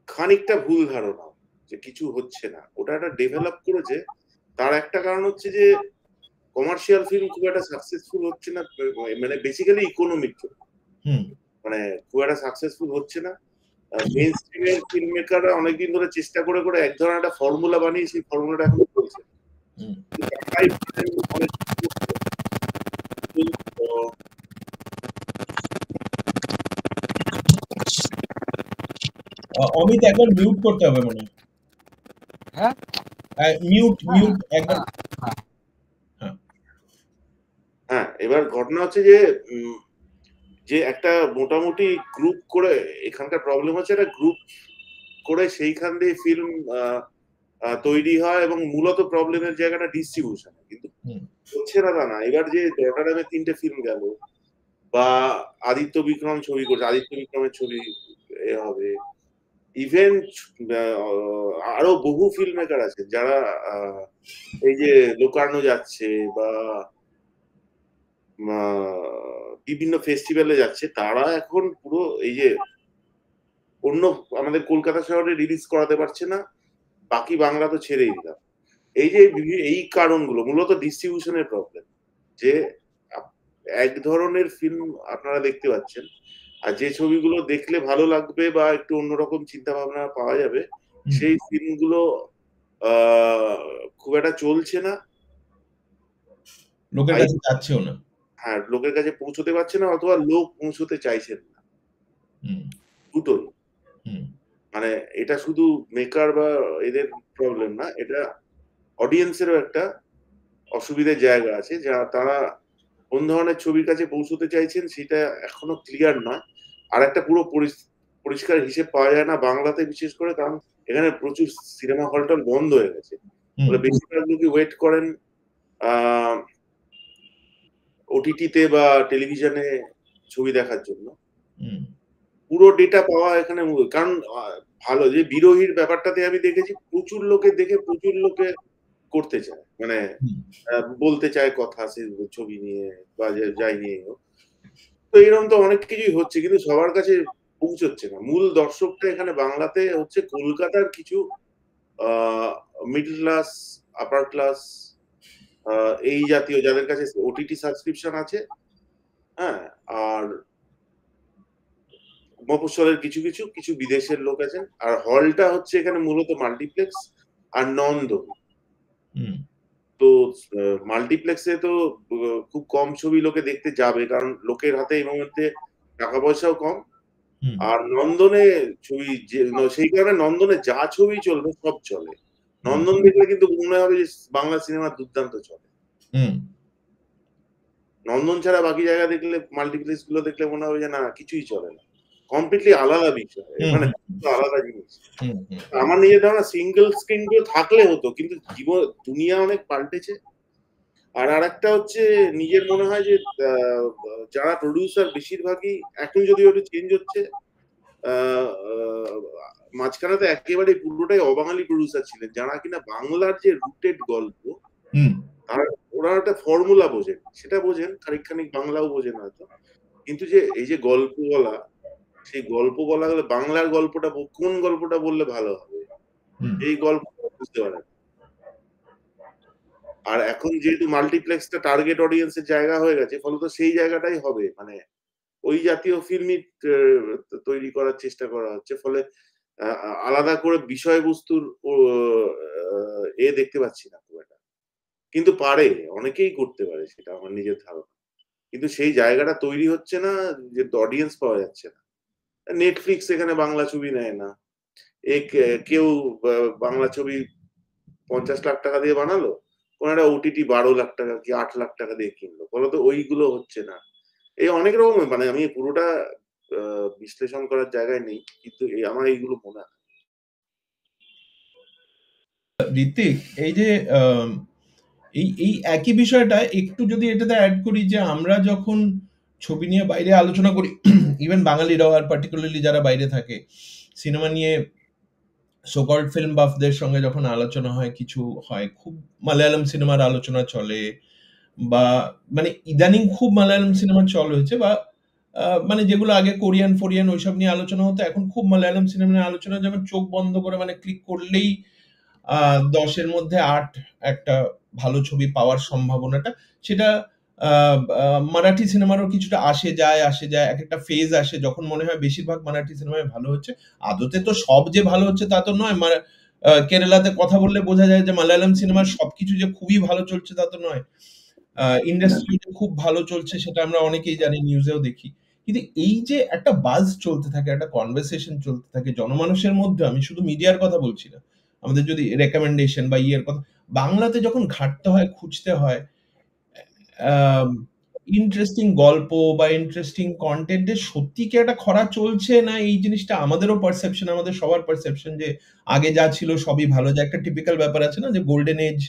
খানিকটা ভুল ধারণা যে কিছু হচ্ছে না, ওটা একটা ডেভেলপ করেছে। তার একটা কারণ হচ্ছে যে কমার্শিয়াল ফিল্ম খুব একটা সাকসেসফুল হচ্ছে না, মানে বেসিক্যালি ইকোনমিক জন্য। মানে খুব একটা সাকসেসফুল হচ্ছে না। মেইন স্ট্রিমের ফিল্ম মেকাররা অনেকদিন ধরে চেষ্টা করে করে এক ধরনের একটা ফর্মুলা বানিয়ে সেই ফর্মুলাটা এখন চলছে। অমিত একবার মিউট করতে হবে মনে হয়। হ্যাঁ মিউট একবার। হ্যাঁ, এবার ঘটনা হচ্ছে যে যে একটা মোটামুটি গ্রুপ করে, এখানকার প্রবলেম হচ্ছে একটা গ্রুপ করে সেইখান দিয়ে ফিল্ম তৈরি হয় এবং মূলত প্রবলেমের জায়গাটা ডিস্ট্রিবিউশন, কিন্তু হচ্ছে না তা না। এবার যে রটারডামে 3টে ফিল্ম গেল, বা আদিত্য বিক্রম ছবি করছে, আদিত্য বিক্রমের ছবি হবে, ইভেন আরো বহু ফিল্ম মেকার আছে যারা এই যে লোকার্নো যাচ্ছে বা বিভিন্ন ফেস্টিভ্যালে যাচ্ছে, তারা এখন পুরো এই যে অন্য আমাদের কলকাতা শহরে রিলিজ করাতে পারছে না, বাকি বাংলা তো ছেড়েই দিলাম। এই যে এই কারণগুলো মূলত ডিস্ট্রিবিউশনের প্রবলেম, যে এক ধরনের ফিল্ম আপনারা দেখতে পাচ্ছেন, আর যে ছবিগুলো দেখলে ভালো লাগবে বা একটু অন্যরকম চিন্তা ভাবনা পাওয়া যাবে, সেই ফিল্মগুলো খুব একটা চলছে না, লোকের কাছে যাচ্ছেও না। হ্যাঁ, লোকের কাছে পৌঁছতে পারছে না, অথবা লোক পৌঁছতে চাইছেন না, দুটোই। মানে এটা শুধু মেকার বা এদের প্রবলেম না, এটা অডিয়েন্সেরও একটা অসুবিধার জায়গা আছে, যা তারা কোন ধরনের ছবির কাছে পৌঁছতে চাইছেন সেটা এখনো ক্লিয়ার নয়। আর একটা পুরো পরিষ্কার হিসেব পাওয়া যায় না বাংলাতে, বিশেষ করে, কারণ এখানে প্রচুর সিনেমা হলটল বন্ধ হয়ে গেছে। বেশিরভাগ লোকই ওয়েট করেন ওটিটিতে বা টেলিভিশনে ছবি দেখার জন্য। পুরো ডেটা পাওয়া এখানে, কারণ ভালো যে বিরোহীর ব্যাপারটাতে আমি দেখেছি প্রচুর লোকে দেখে প্রচুর লোকে করতে চায়, মানে বলতে চায় কথা সে ছবি নিয়ে বা যাই নিয়ে হোক। তো এরকম তো অনেক কিছুই হচ্ছে, কিন্তু সবার কাছে পৌঁছচ্ছে না। মূল দর্শকটা এখানে বাংলাতে হচ্ছে কলকাতার কিছু মিডল ক্লাস, আপার ক্লাস, এই জাতীয়, যাদের কাছে ওটিটি সাবস্ক্রিপশন আছে, হ্যাঁ, আর মফস্বলের কিছু কিছু কিছু বিদেশের লোক আছেন। আর হলটা হচ্ছে এখানে মূলত মাল্টিপ্লেক্স আর নন্দন। তো মাল্টিপ্লেক্সে তো খুব কম ছবি লোকে দেখতে যাবে, কারণ লোকের হাতে এই মুহূর্তে টাকা পয়সাও কম। আর নন্দনে ছবি, সেই কারণে নন্দনে যা ছবি চলবে সব চলে। নন্দন দেখলে কিন্তু মনে হবে যে বাংলা সিনেমা দুর্দান্ত চলে। নন্দন ছাড়া বাকি জায়গা দেখলে, মাল্টিপ্লেক্স গুলো দেখলে মনে হবে যে না, কিছুই চলে না, কমপ্লিটলি আলাদা বিষয়, মানে আলাদা জিনিস। আমার নিজের ধারণা সিঙ্গেল স্ক্রিন গুলো থাকলে হতো, কিন্তু জীবন দুনিয়া অনেক পাল্টেছে। আর আরেকটা হচ্ছে, নিজের মনে হয় যে যারা প্রডিউসার বেশিরভাগই এখন যদিও একটু চেঞ্জ হচ্ছে, মাঝখানে তো একেবারে পুরোটাই অবাঙালি প্রডিউসার ছিলেন, যারা কিনা বাংলার যে রুটেড গল্প, ওরা একটা ফর্মুলা বোঝেন, সেটা বোঝেন, খানিক বাংলাও বোঝেন হয়তো, কিন্তু যে এই যে গল্প বলা, সেই গল্প বলা গেলে বাংলার গল্পটা কোন গল্পটা বললে ভালো হবে, এই গল্প বুঝতে পারে। আর এখন যেহেতু মাল্টিপ্লেক্সটা টার্গেট অডিয়েন্সের জায়গা হয়ে গেছে, ফলত সেই জায়গাটাই হবে, মানে ওই জাতীয় ফিল্মই তৈরি করার চেষ্টা করা হচ্ছে। ফলে আলাদা করে বিষয়বস্তুর দেখতে পাচ্ছি না খুব একটা, কিন্তু পারে, অনেকেই করতে পারে, সেটা আমার নিজের ধারণা। কিন্তু সেই জায়গাটা তৈরি হচ্ছে না, যে অডিয়েন্স পাওয়া যাচ্ছে না। নেটফ্লিক্স এখানে বাংলা ছবি নেয় না, কেউ বাংলা ছবি 50 লাখ টাকা দিয়ে বানালো, কোন একটা ওটিটি 12 লাখ টাকা কি 8 লাখ টাকা দিয়ে কিনলো, ফলত ওইগুলো হচ্ছে না। এই অনেক রকম, মানে আমি পুরোটা বিশ্লেষণ করার জায়গায় নেই, কিন্তু আমার এইগুলো মনে হয়। ঋত্বিক, এই যে এই একই বিষয়টা একটু যদি এটাতে অ্যাড করি, যে আমরা যখন ছবি নিয়ে বাইরে আলোচনা করি, ইভেন বাঙালিরাও, আর পার্টিকুলারলি যারা বাইরে থাকে, সিনেমা নিয়ে সোকল্ড ফিল্ম বাফদের সঙ্গে যখন আলোচনা হয়, কিছু হয়, খুব মালায়ালাম সিনেমার আলোচনা চলে, বা মানে ইদানিং খুব মালায়ালাম সিনেমার চল হয়েছে, বা মানে যেগুলো আগে কোরিয়ান ফোরিয়ান ওইসব নিয়ে আলোচনা হতো, এখন খুব মালায়ালাম সিনেমা নিয়ে আলোচনা, যেমন চোখ বন্ধ করে মানে ক্লিক করলেই 10-এর মধ্যে 8 একটা ভালো ছবি পাওয়ার সম্ভাবনাটা, সেটা মারাঠি সিনেমারও কিছুটা আসে যায়, এক একটা ফেজ আসে যখন মনে হয় বেশিরভাগ মারাঠি সিনেমায় ভালো হচ্ছে। আদতে তো সব যে ভালো হচ্ছে তা তো নয়। কেরালাতে কথা বললে বোঝা যায় যে মালায়ালাম সিনেমার সবকিছু যে খুবই ভালো চলছে তা তো নয়। ইন্ডাস্ট্রিতে খুব ভালো চলছে সেটা আমরা অনেকেই জানি, নিউজেও দেখি। কিন্তু এই যে একটা বাজ চলতে থাকে, একটা কনভারসেশন চলতে থাকে জনমানুষের মধ্যে, আমি শুধু মিডিয়ার কথা বলছি না, আমাদের যদি রেকমেন্ডেশন বা ইয়ের কথা, বাংলাতে যখন ঘাটতে হয়, খুঁজতে হয় ইন্টারেস্টিং গল্প বা ইন্টারেস্টিং কন্টেন্টের, সত্যি কি একটা খরা চলছে, না এই জিনিসটা আমাদেরও পারসেপশন, আমাদের সবার পারসেপশন যে আগে যা ছিল সবই ভালো, যে একটা টিপিক্যাল ব্যাপার আছে না যে গোল্ডেন এজ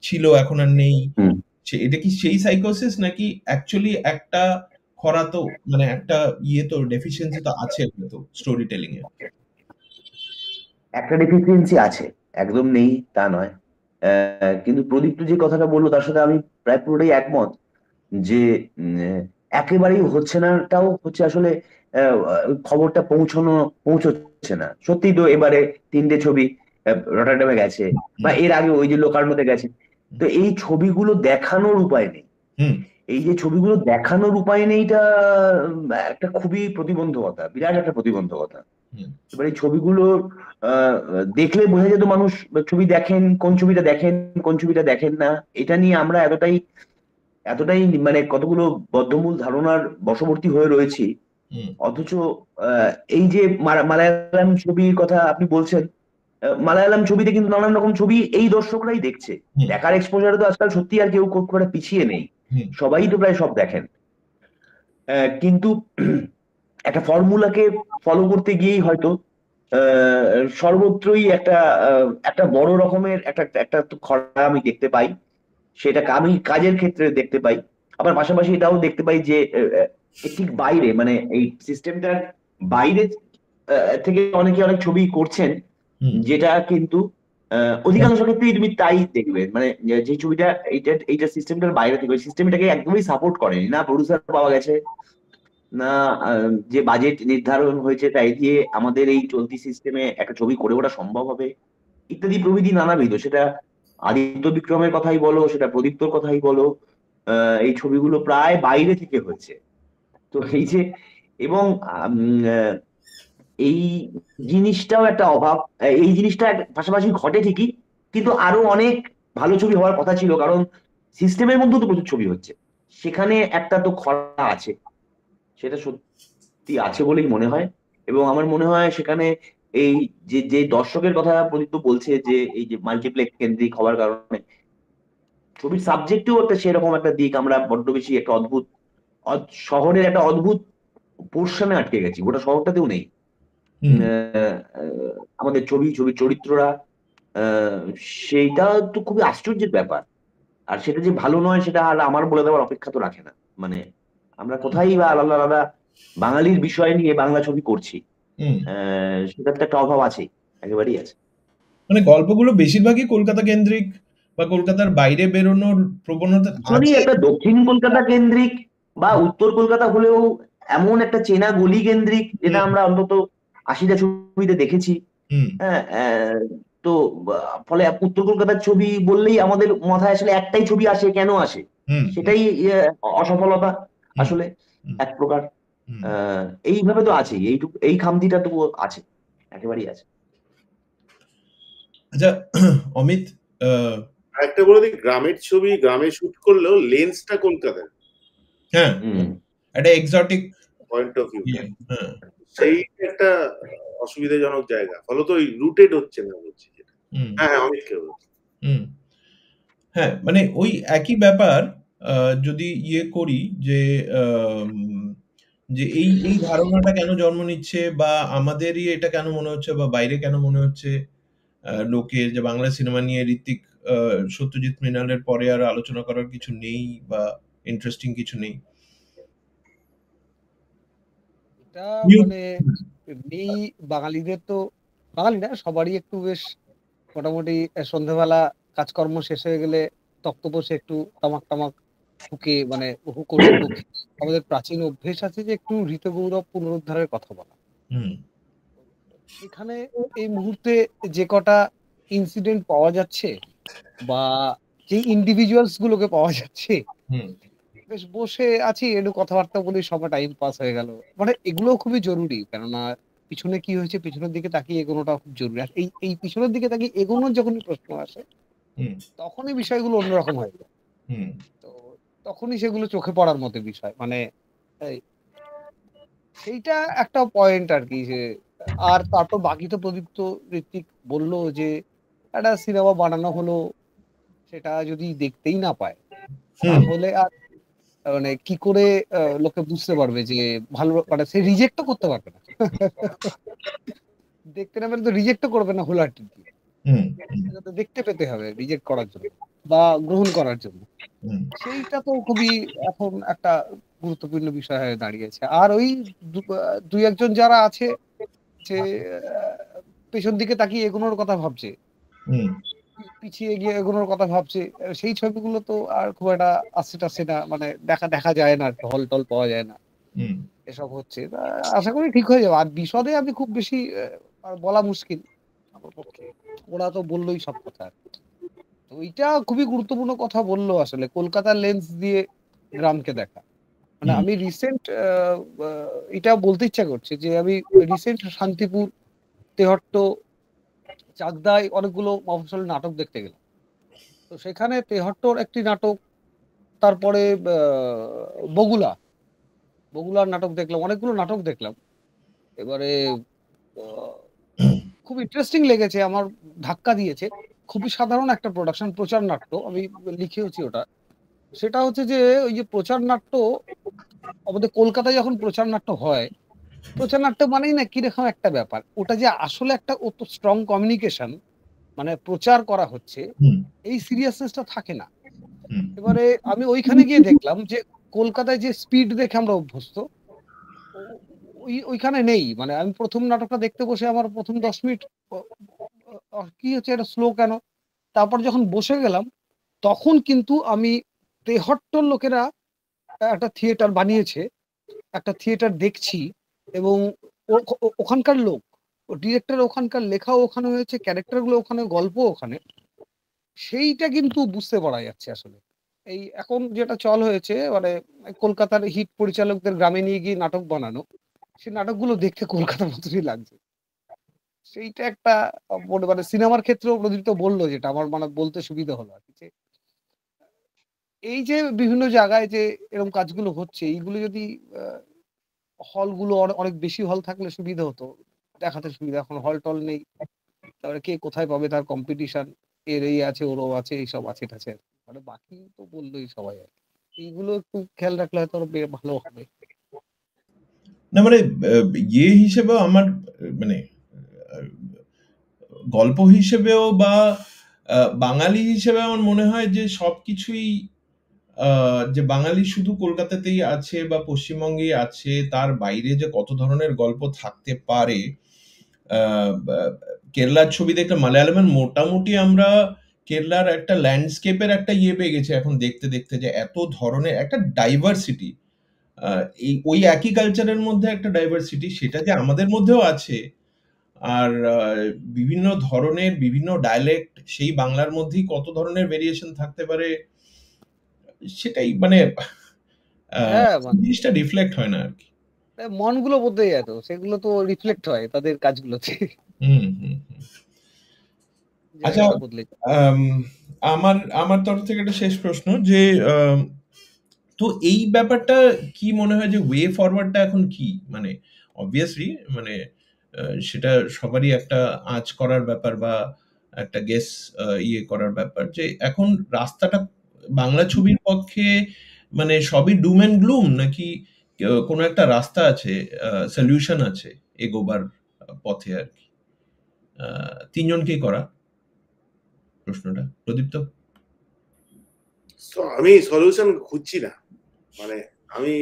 ছিল এখন আর নেই, এটা কি সেই সাইকোসিস নাকি অ্যাকচুয়ালি একটা খরা তো মানে একটা ইয়ে তো ডেফিসিয়েন্সি তো আছে তো স্টোরি টেলিং এ? একটা ডেফিসিয়েন্সি আছে, একদম নেই তা নয়। কিন্তু প্রদীপ্ত যে কথাটা বললো তার সাথে আমি প্রায় পুরোটাই একমত যে একেবারেই হচ্ছে নাটাও হচ্ছে আসলে খবরটা পৌঁছচ্ছে না। সত্যি তো এবারে 3টে ছবি রটারডামে গেছে, বা এর আগে ওই যে লোকার্নোতে গেছে। তো এই ছবিগুলো দেখানোর উপায় নেই, এই যে ছবিগুলো দেখানোর উপায় নেইটা একটা খুবই প্রতিবন্ধকতা, বিরাট একটা প্রতিবন্ধকতা। এবার এই ছবিগুলো দেখলে বোঝা যেত মানুষ ছবি দেখেন, কোন ছবিটা দেখেন কোন ছবিটা দেখেন না, এটা নিয়ে আমরা এতটাই মানে কতগুলো বদ্ধমূল ধারণার বশবর্তী হয়ে রয়েছি। অথচ এই যে মালায়ালাম ছবির কথা আপনি বলছেন, মালায়ালাম ছবিতে কিন্তু নানান রকম ছবি এই দর্শকরাই দেখছে। দেখার এক্সপোজারে তো আজকাল সত্যি আর কেউ খুব একটা পিছিয়ে নেই, সবাই তো প্রায় সব দেখেন। কিন্তু একটা ফর্মুলাকে ফলো করতে গিয়েই হয়তো সর্বত্রই একটা বড় রকমের একটা খরা আমি দেখতে পাই। সেটা আমি কাজের ক্ষেত্রে দেখতে পাই, আবার পাশাপাশি এটাও দেখতে পাই যে ঠিক বাইরে মানে এই সিস্টেমটার বাইরে থেকে অনেকে অনেক ছবি করছেন, যেটা কিন্তু অধিকাংশ ক্ষেত্রেই তুমি তাই দেখবে, মানে যে ছবিটা এইটা সিস্টেমটার বাইরে থেকে, ওই সিস্টেমটাকে একদমই সাপোর্ট করেনি, না প্রডিউসার পাওয়া গেছে, না যে বাজেট নির্ধারণ হয়েছে তাই দিয়ে আমাদের এই চলতি সিস্টেমে একটা ছবি করে ওঠা সম্ভব হবে, ইত্যাদি প্রভৃতি নানাবিধ। সেটা আদিত্য বিক্রমের কথাই বলো, সেটা প্রদীপ্তর কথাই বলো, এই ছবিগুলো প্রায় বাইরে থেকে হয়েছে। তো এই যে এবং এই জিনিসটাও একটা অভাব, এই জিনিসটা পাশাপাশি ঘটে ঠিকই, কিন্তু আরো অনেক ভালো ছবি হওয়ার কথা ছিল, কারণ সিস্টেমের মধ্যেও তো প্রচুর ছবি হচ্ছে, সেখানে একটা তো খরা আছে, সেটা সত্যি আছে বলেই মনে হয়। এবং আমার মনে হয় সেখানে এই যে দর্শকের কথা প্রদীপ্ত বলছে যে এই যে মাল্টিপ্লেক্স কেন্দ্রিক হওয়ার কারণে ছবির সাবজেক্টেও একটা সেরকম একটা দিক, আমরা বড্ড বেশি একটা শহরের একটা অদ্ভুত পোর্শনে আটকে গেছি, গোটা শহরটাতেও নেই। আমাদের ছবির চরিত্ররা, সেইটা তো খুবই আশ্চর্যের ব্যাপার। আর সেটা যে ভালো নয় সেটা আর আমার বলে দেওয়ার অপেক্ষা তো রাখে না। মানে আমরা কোথায় বা আলাদা আলাদা বাঙালির বিষয় নিয়ে বাংলা ছবি করছি, সেটার তো একটা অভাব আছে, একেবারেই আছে। মানে গল্পগুলো বেশিরভাগই কলকাতা কেন্দ্রিক বা কলকাতার বাইরে বেরোনোর প্রবণতা আছে। একটা দক্ষিণ কলকাতা কেন্দ্রিক বা উত্তর কলকাতা হলেও এমন একটা চেনা গলি কেন্দ্রিক, যেটা আমরা অন্তত 80টা ছবিতে দেখেছি। হ্যাঁ, তো ফলে উত্তর কলকাতার ছবি বললেই আমাদের মাথায় আসলে একটাই ছবি আসে, কেন আসে? সেটাই অসফলতা আসলে এক প্রকার। এইভাবে তো আছেই, এই খামতিটা তো আছে, একেবারেই আছে। আচ্ছা অমিত, একটা বলে দিই, গ্রামের ছবি গ্রামে শুট করলেও লেন্সটা কলকাতার। হ্যাঁ, একটা এক্সোটিক পয়েন্ট অফ ভিউ, সেই একটা অসুবিধাজনক জায়গা, ফলত ওই রুটেড হচ্ছে না বলছি যেটা। হ্যাঁ, অমিত কে বলছি। হ্যাঁ, মানে ওই একই ব্যাপার। যদি ইয়ে করি যে যে এই ধারণাটা কেন জন্ম নিচ্ছে, বা আমাদেরই এটা কেন মনে হচ্ছে, বা বাইরে কেন মনে হচ্ছে লোকের যে বাংলা সিনেমা নিয়ে ঋত্বিক সত্যজিৎ মৃণালের পরে আর আলোচনা করার কিছু নেই বা ইন্টারেস্টিং কিছু নেই। এটা মানে এই বাঙালিদের তো, বাঙালি না সবারই একটু বেশ মোটামুটি সন্ধ্যাবেলা কাজকর্ম শেষ হয়ে গেলে তক্তপোষে একটু তামাক হুকে মানে করে আমাদের প্রাচীন অভ্যেস আছে যে একটু ঋতগৌরব পুনরুদ্ধারের কথা বলা। এখানে এই মুহূর্তে যে কটা ইনসিডেন্ট পাওয়া যাচ্ছে বা যে ইন্ডিভিজুয়ালস গুলোকে পাওয়া যাচ্ছে, বেশ বসে আছি, একটু কথাবার্তা বলি, সময় টাইম পাস হয়ে গেল। মানে এগুলো খুবই জরুরি। কেননা পিছনে কি হয়েছে, পিছনের দিকে তাকিয়ে এগোনোটা খুব জরুরি। আর এই পিছনের দিকে তাকিয়ে এগোনোর যখনই প্রশ্ন আসে, হুম তখনই বিষয়গুলো অন্যরকম হয়ে যায়। হুম তো তখনই সেগুলো চোখে পড়ার মতো বিষয়। মানে এই সেইটা একটা পয়েন্ট আরকি যে, আর তারপর বাকি তো প্রদীপ্ত ঋত্বিক বলল যে, একটা সিনেমা বানানো হলো, সেটা যদি দেখতেই না পায়, হুম তাহলে আর মানে কি করে লোকে বুঝতে পারবে যে ভালো, মানে সে রিজেক্ট তো করতে পারবে না। দেখতে না পেলে তো রিজেক্টও করবে না wholeheartedly। হুম সেটা তো দেখতে পেতে হবে রিজেক্ট করার জন্য বা গ্রহণ করার জন্য। হুম সেইটা তো খুবই এখন একটা গুরুত্বপূর্ণ বিষয় হয়ে দাঁড়িয়েছে। আর ওই দুই একজন যারা আছে যে পেছন দিকে তাকিয়ে এগোনোর কথা ভাবছে, হুম পিছিয়ে গিয়ে এগোনোর কথা ভাবছে, সেই ছবিগুলো তো আর খুব একটা আসছে টাসছে না, মানে দেখা যায় না আর কি, হল টল পাওয়া যায় না, হুম এসব হচ্ছে। আশা করি ঠিক হয়ে যাবে। আর বিশদে আমি খুব বেশি আর বলা মুশকিল আমার পক্ষে। ওরা তো বললোই সব কথা। তো ওইটা খুবই গুরুত্বপূর্ণ কথা বললো আসলে, কলকাতার লেন্স দিয়ে গ্রামকে দেখা। মানে হুম আমি রিসেন্ট এটা বলতে ইচ্ছা করছে যে আমি রিসেন্ট শান্তিপুর, তেহট্ট, চাকদায় অনেকগুলো মফস্বল নাটক দেখতে গেলাম। তো সেখানে তেহট্টর একটি নাটক, তারপরে বগুলার নাটক দেখলাম, অনেকগুলো নাটক দেখলাম। এবারে আহ, খুব ইন্টারেস্টিং লেগেছে আমার, ধাক্কা দিয়েছে। খুবই সাধারণ একটা প্রোডাকশন, প্রচার নাট্য, আমি লিখেওছি ওটা। সেটা হচ্ছে যে ওই যে প্রচার নাট্য, আমাদের কলকাতায় যখন প্রচার নাট্য হয়, প্রচার নাট্য মানেই না কিরকম একটা ব্যাপার, ওটা যে আসলে একটা অত স্ট্রং কমিউনিকেশন, মানে প্রচার করা হচ্ছে, হুম এই সিরিয়াসনেসটা থাকে না। হুম এবারে আমি ওইখানে গিয়ে দেখলাম যে কলকাতায় যে স্পিড দেখে আমরা অভ্যস্ত, ওইখানে নেই। মানে আমি প্রথম নাটকটা দেখতে বসে আমার প্রথম 10 মিনিট কি হচ্ছে, এটা স্লো কেন? তারপর যখন বসে গেলাম, তখন কিন্তু আমি তেহট্টর লোকেরা একটা থিয়েটার বানিয়েছে, একটা থিয়েটার দেখছি, এবং ওখানকার লোক, ডিরেক্টর ওখানকার, লেখা ওখানে হয়েছে, ক্যারেক্টার গুলো ওখানে, গল্প ওখানে, সেইটা কিন্তু বুঝতে পারা যাচ্ছে আসলে। এই এখন যেটা চল হয়েছে, মানে কলকাতার হিট পরিচালকদের গ্রামে নিয়ে গিয়ে নাটক বানানো, সেই নাটকগুলো দেখতে কলকাতার মতনই লাগছে। সেইটা একটা মানে সিনেমার ক্ষেত্রেও প্রদীপ্ত বললো, যেটা আমার মানে বলতে সুবিধা হলো আর কি, যে এই যে বিভিন্ন জায়গায় যে এরকম কাজগুলো হচ্ছে, এইগুলো যদি হলগুলো অনেক বেশি হল থাকলে সুবিধা হতো, দেখাতে সুবিধা। এখন হল টল নেই, তারপরে কে কোথায় পাবে, তার কম্পিটিশন, এর এই আছে, ওরও আছে, এইসব আছে টাছে। মানে বাকি তো বললোই সবাই আর কি। এইগুলো একটু খেয়াল রাখলে হয়তো আরো ভালো হবে। না মানে হিসেবেও আমার মানে আহ, গল্প হিসেবেও বা বাঙালি হিসেবে আমার মনে হয় যে সবকিছুই যে বাঙালি শুধু কলকাতাতেই আছে বা পশ্চিমবঙ্গেই আছে, তার বাইরে যে কত ধরনের গল্প থাকতে পারে। কেরলার ছবি দেখলে মালায়ালামের মোটামুটি আমরা কেরলার একটা ল্যান্ডস্কেপের একটা পেয়ে গেছি এখন দেখতে দেখতে, যে এত ধরনের একটা ডাইভার্সিটি, এই ওই একই কালচারের মধ্যে একটা ডাইভার্সিটি, সেটা যে আমাদের মধ্যেও আছে। আর বিভিন্ন ধরনের বিভিন্ন ডায়ালেক্ট সেই বাংলার মধ্যেই কত ধরনের ভেরিয়েশন থাকতে পারে, সেটাই মানে হ্যাঁ, মানে জিনিসটা রিফ্লেক্ট হয় না আর কি। মনগুলো বদলে যায়, তো সেগুলো তো রিফ্লেক্ট হয় তাদের কাজগুলোতে। হুম হুম হুম। আচ্ছা, জায়গাটা বদলে যায়। আম, আমার আমার তরফ থেকে একটা শেষ প্রশ্ন, যে তো এই ব্যাপারটা কি মনে হয় যে ওয়ে ফরওয়ার্ডটা এখন কি? মানে অবভিয়াসলি মানে সেটা সবারই একটা আঁচ করার ব্যাপার বা একটা গেস করার ব্যাপার, যে এখন রাস্তাটা বাংলা ছবির পক্ষে মানে সবই ডুম এন্ড গ্লুম, নাকি কোনো একটা রাস্তা আছে, সলিউশন আছে এগোবার পথে আর কি? তিনজনকেই করা প্রশ্নটা, প্রদীপ্ত। আমি সলিউশন খুঁজছি না। মানে আমি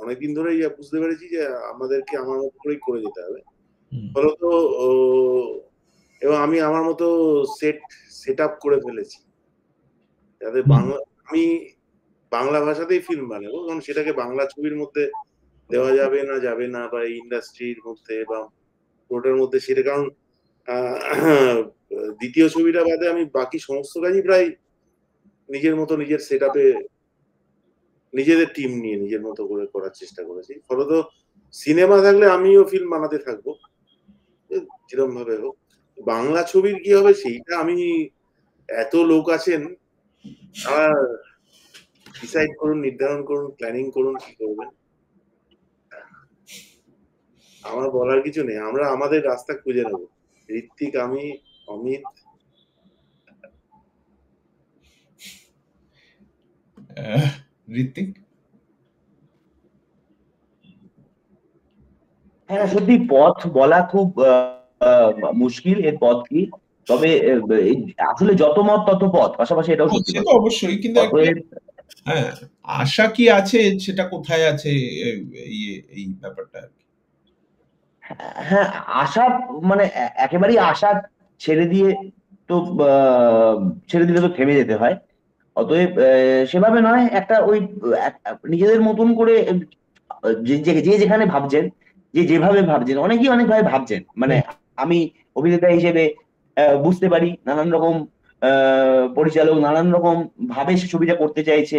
অনেকদিন ধরেই বুঝতে পেরেছি যে আমাদেরকে আমার মতো করেই করে যেতে হবে ফলত, এবং আমি আমার মতো সেট আপ করে ফেলেছি, যাতে বাংলা, আমি বাংলা ভাষাতেই ফিল্ম বানাবো, কারণ সেটাকে বাংলা ছবির মধ্যে দেওয়া যাবে না বা ইন্ডাস্ট্রির মধ্যে বা ওটার মধ্যে সেটা, কারণ দ্বিতীয় ছবিটা বাদে আমি বাকি সমস্ত কাজই প্রায় নিজের মতো নিজের সেট আপে নিজেদের টিম নিয়ে নিজের মতো করে করার চেষ্টা করেছি। ফলত সিনেমা থাকলে আমিও ফিল্ম বানাতে থাকবো, যেরকম ভাবে হোক। বাংলা ছবির কি হবে সেইটা আমি, এত লোক আছেন, তারা ডিসাইড করুন, নির্ধারণ করুন, প্ল্যানিং করুন কি করবেন। আমার বলার কিছু নেই, আমরা আমাদের রাস্তা খুঁজে নেব। ঋত্বিক, আমি, অমিত। ঋত্বিক? হ্যাঁ, সত্যি পথ বলা খুব মুশকিল, এর পথ কি। তবে আসলে যত মত তত পথ, পাশাপাশি এটাও সত্যি সে তো কথা। অবশ্যই, কিন্তু হ্যাঁ, আশা কি আছে, সেটা কোথায় আছে এই ব্যাপারটা। হ্যাঁ, আশা মানে একেবারেই আশা ছেড়ে দিয়ে তো ছেড়ে দিলে তো থেমে যেতে হয়। অতএব সেভাবে নয়, একটা ওই নিজেদের মতন করে যে যেখানে ভাবছেন, যে যেভাবে ভাবছেন, অনেকেই অনেকভাবে ভাবছেন। মানে আমি অভিনেতা হিসেবে বুঝতে পারি নানান রকম পরিচালক নানান রকম ভাবে সে ছবিটা করতে চাইছে।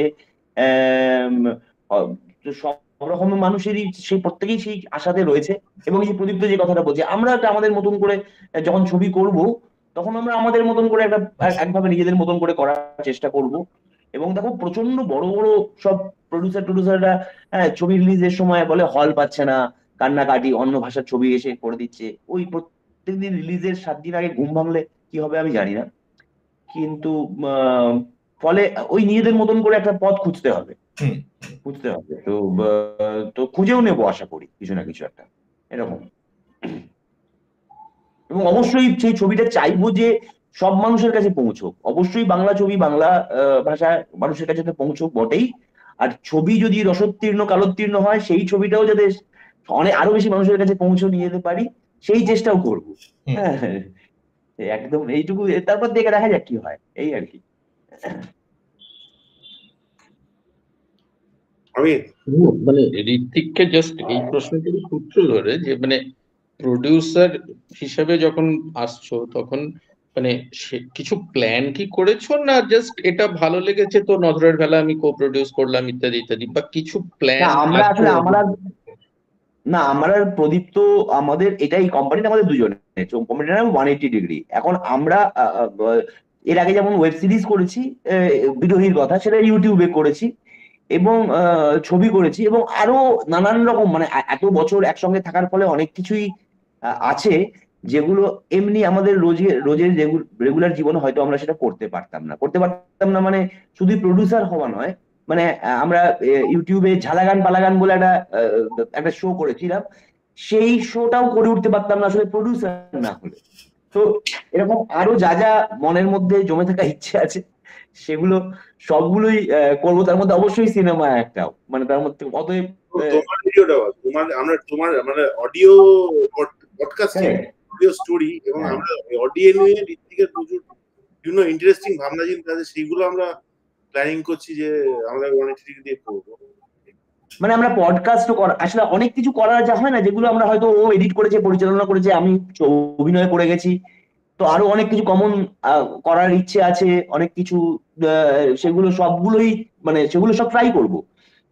সব রকমের মানুষেরই সেই প্রত্যেকেই সেই আশাতে রয়েছে। এবং এই যে প্রদীপ্ত যে কথাটা বলছে, আমরা একটা আমাদের মতন করে যখন ছবি করব, তখন আমরা আমাদের মতন করে একভাবে নিজেদের মতন করে করার চেষ্টা করব। এবং দেখো, প্রচন্ড বড় বড় সব প্রডিউসাররা ছবি রিলিজের সময় বলে হল পাচ্ছে না, কান্নাকাটি, অন্য ভাষার ছবি এসে করে দিচ্ছে। ওই প্রত্যেকদিন রিলিজের 7 দিন আগে ঘুম ভাঙলে কি হবে আমি জানি না, কিন্তু ফলে ওই নিজেদের মতন করে একটা পথ খুঁজতে হবে। তো খুঁজেও নেবো আশা করি কিছু না কিছু একটা এরকম। এবং অবশ্যই সেই ছবিটা চাইবো যে সব মানুষের কাছে পৌঁছুক। অবশ্যই বাংলা ছবি বাংলা ভাষা মানুষের কাছে পৌঁছুক বটেই। আর ছবি যদি রসোত্তীর্ণ কালোত্তীর্ণ হয়, সেই ছবিটাও যাতে আরো বেশি মানুষের কাছে পৌঁছে নিয়ে যেতে পারি, সেই চেষ্টাও করবো। হ্যাঁ, একদম এইটুকু। তারপর দেখে দেখা যাক কি হয়, এই আর কি। মানে ঋত্বিককে জাস্ট এই প্রশ্নটির সূত্র ধরে যে মানে প্রডিউসার হিসেবে যখন আসছো, তখন মানে কিছু প্ল্যান কি করেছো, না জাস্ট এটা ভালো লেগেছে তো নজরের বেলা আমি কো প্রডিউস করলাম ইত্যাদি ইত্যাদি, বা কিছু প্ল্যান আমরা আছে? আসলে আমরা প্রদীপ্ত, আমাদের এটাই কোম্পানিটা আমাদের দুজনের কোম্পানিটার নাম 180 ডিগ্রি। এখন আমরা এর আগে যেমন ওয়েব সিরিজ করেছি, বিরোহীর কথা, সেটা ইউটিউবে করেছি, এবং ছবি করেছি, এবং আরো নানান রকম, মানে এত বছর একসঙ্গে থাকার ফলে অনেক কিছুই আছে যেগুলো এমনি আমাদের রোজের রেগুলার জীবনে হয়তো আমরা সেটা করতে পারতাম না। মানে শুধু প্রডিউসার হওয়া নয়, মানে আমরা ইউটিউবে ঝালাগান পালাগান বলে একটা শো করেছিলাম, সেই শোটাও করে উঠতে পারতাম না আসলে প্রডিউসার না হলে। তো এরকম আরো যা যা মনের মধ্যে জমে থাকা ইচ্ছে আছে, সেগুলো সবগুলোই করবো। তার মধ্যে অবশ্যই সিনেমা একটাও, মানে তার মধ্যে অতএব তোমার ভিডিওটা তোমার মানে অডিও পডকাস্টিং, অডিও স্টোরি, এবং আমরা অডিও নিয়ে ঋত্বিকের প্রচুর বিভিন্ন ইন্টারেস্টিং ভাবনা চিন্তা আছে, সেইগুলো আমরা প্ল্যানিং করছি যে আমরা 180 ডিগ্রি দিয়ে করবো। মানে আমরা পডকাস্টও আসলে অনেক কিছু করা যা হয় না, যেগুলো আমরা হয়তো ও এডিট করেছে, পরিচালনা করেছে, আমি অভিনয় করে গেছি। তো আরো অনেক কিছু কমন করার ইচ্ছে আছে, অনেক কিছু সেগুলো সবগুলোই, মানে সেগুলো সব ট্রাই করবো।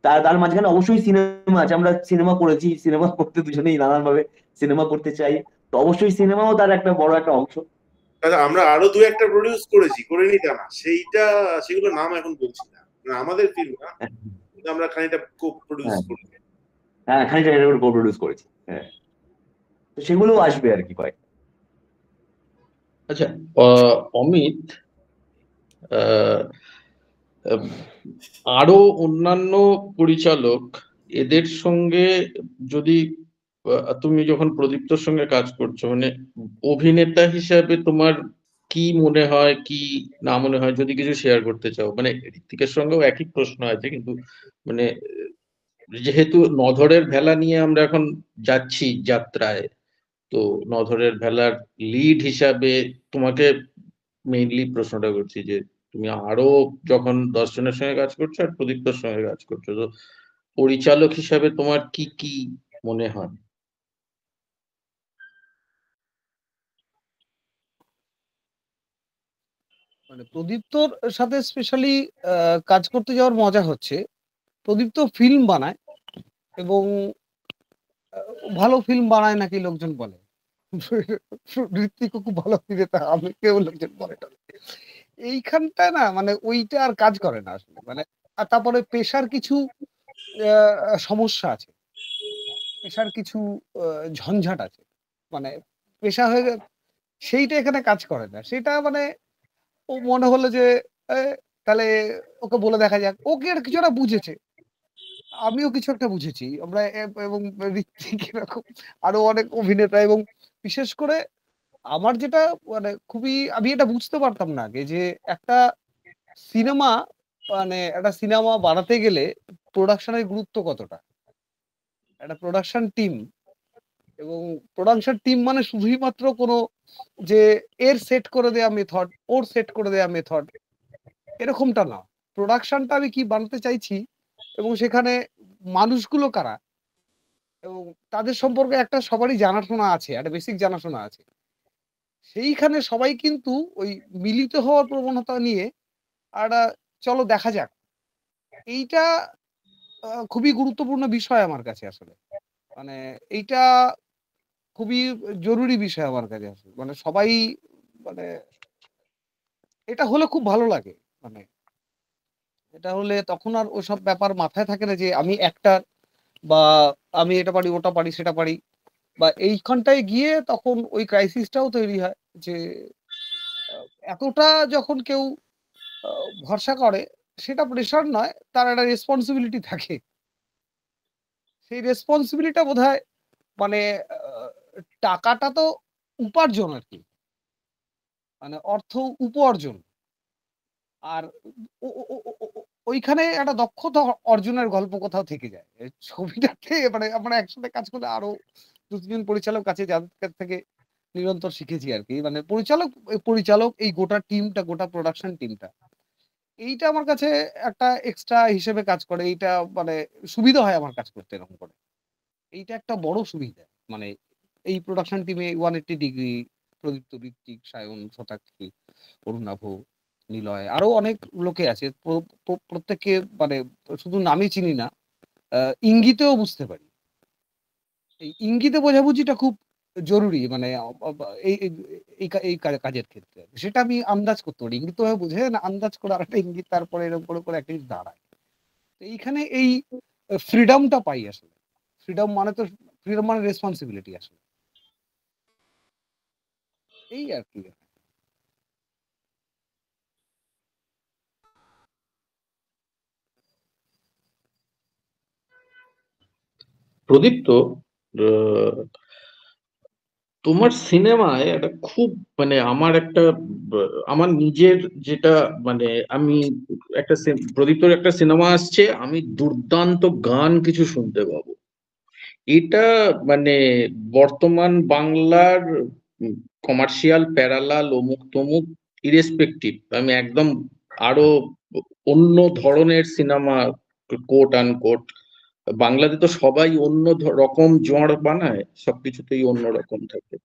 তার মাঝখানে অবশ্যই সিনেমা আছে, আমরা সিনেমা করেছি, সিনেমা করতে দুজনেই নানান ভাবে সিনেমা করতে চাই। তো অবশ্যই সিনেমাও তার একটা বড় একটা অংশ। আমরা আরো 2-1টা প্রডিউস করিনি তা না, সেগুলো নাম এখন বলছি না, আমাদের ফিল্ম না, আমরা খানিকটা কো প্রডিউস করি। হ্যাঁ, খানিকটা কো প্রডিউস করেছি। হ্যাঁ, তো সেগুলো আসবে আর কি কয়েক। আচ্ছা, অমিত, আরো অন্যান্য পরিচালক, এদের সঙ্গে যদি তুমি যখন প্রদীপ্তর সঙ্গে কাজ করছো, মানে অভিনেতা হিসাবে তোমার কি মনে হয়, কি না মনে হয়, যদি কিছু শেয়ার করতে চাও? মানে ঋত্বিকের সঙ্গেও একই প্রশ্ন আছে, কিন্তু মানে যেহেতু নধরের ভেলা নিয়ে আমরা এখন যাচ্ছি যাত্রায়, তো নধরের ভেলার লিড হিসাবে তোমাকে মেইনলি প্রশ্নটা করছি যে তুমি আরো যখন 10 জনের সঙ্গে কাজ করছো আর প্রদীপ্তর সঙ্গে কাজ করছো, তো পরিচালক হিসাবে তোমার কি কি মনে হয়? মানে প্রদীপ্তর সাথে স্পেশালি কাজ করতে যাওয়ার মজা হচ্ছে প্রদীপ তো ফিল্ম বানায় এবং ভালো ফিল্ম বানায় নাকি লোকজন বলে। ঋত্বিকও খুব ভালো অভিনেতা, আমি কেউ লোকজন বলে না। এইখানটা না মানে ওইটা আর কাজ করে না আসলে, মানে আর তারপরে পেশার কিছু সমস্যা আছে, পেশার কিছু ঝঞ্ঝাট আছে, মানে পেশা হয়ে সেইটা এখানে কাজ করে না। সেটা মানে ও মনে হলো যে এ, তাহলে ওকে বলে দেখা যাক, ওকে আর কিছু একটা বুঝেছে, আমিও কিছু একটা বুঝেছি, আমরা এবং ঋত্বিক এরকম আরো অনেক অভিনেতা, এবং বিশেষ করে আমার যেটা মানে খুবই আমি এটা বুঝতে পারতাম না আগে যে একটা সিনেমা মানে একটা সিনেমা বানাতে গেলে প্রোডাকশনের গুরুত্ব কতটা। একটা প্রোডাকশন টিম, এবং প্রোডাকশন টিম মানে শুধুই মাত্র কোনো যে এর সেট করে দেয়া মেথড, ওর সেট করে দেয়া মেথড, এরকমটা না। প্রোডাকশনটা আমি কি বানাতে চাইছি এবং সেখানে মানুষগুলো কারা এবং তাদের সম্পর্কে একটা সবারই জানাশোনা আছে, একটা বেসিক জানাশোনা আছে। সেইখানে সবাই কিন্তু ওই মিলিত হওয়ার প্রবণতা নিয়ে আর চলো দেখা যাক, এইটা খুবই গুরুত্বপূর্ণ বিষয় আমার কাছে আসলে। মানে এইটা খুবই জরুরি বিষয় আমার কাছে আসলে। মানে সবাই মানে এটা হলে খুব ভালো লাগে। মানে এটা হলে তখন আর ওসব ব্যাপার মাথায় থাকে না যে আমি অ্যাক্টর বা আমি এটা পারি, ওটা পারি, সেটা পারি। বা এইখানটায় গিয়ে তখন ওই ক্রাইসিসটাও তৈরি হয় যে এতটা যখন কেউ ভরসা করে, সেটা প্রেশার নয়, তার একটা রেসপন্সিবিলিটি থাকে। সেই রেসপন্সিবিলিটিটা বোধহয় মানে আহ, টাকাটা তো উপার্জন আর কি, মানে অর্থ উপার্জন। আর ওইখানে একটা দক্ষতা অর্জনের গল্প কোথাও থেকে যায় এই ছবিটাতে। মানে আমরা একসাথে কাজ করলে আরো দু তিনজন পরিচালক কাছে, যাদের কাছ থেকে নিরন্তর শিখেছি আর কি। মানে পরিচালক এই গোটা টিমটা, গোটা প্রোডাকশন টিমটা, এইটা আমার কাছে একটা এক্সট্রা হিসেবে কাজ করে। এইটা মানে সুবিধা হয় আমার কাজ করতে এরকম করে। এইটা একটা বড় সুবিধা। মানে এই প্রোডাকশন টিমে 180 ডিগ্রি, প্রদীপ্ত, ঋত্বিক, সায়ন, শতাক্ষী, অরুণাভ, নিলয়, আরো অনেক লোকে আছে। প্রত্যেককে মানে শুধু নামই চিনি না, ইঙ্গিতেও বুঝতে পারি। এই ইঙ্গিতে বোঝাবুঝিটা খুব জরুরি, মানে এই এই এই কাজের ক্ষেত্রে সেটা আমি আন্দাজ করতে পারি। ইঙ্গিত ভাবে বুঝে না, আন্দাজ করে আরেকটা ইঙ্গিত, তারপরে এরকম করে করে একটা জিনিস দাঁড়ায়। তো এইখানে এই ফ্রিডমটা পাই আসলে। ফ্রিডম মানে তো, ফ্রিডম মানে রেসপন্সিবিলিটি আসলে, এই আর কি। প্রদীপ্ত, তোমার সিনেমায় একটা খুব মানে আমার একটা আমার নিজের যেটা মানে আমি একটা প্রদীপ্তর একটা সিনেমা আসছে, আমি দুর্দান্ত গান কিছু শুনতে পাবো। এটা মানে বর্তমান বাংলার কমার্শিয়াল প্যারালাল অমুক তমুক ইরেসপেক্টিভ, আমি একদম আরো অন্য ধরনের সিনেমা, কোট আন কোট, বাংলাতে তো সবাই অন্য রকম জড় বানায়, সবকিছুতেই অন্য রকম থাকে।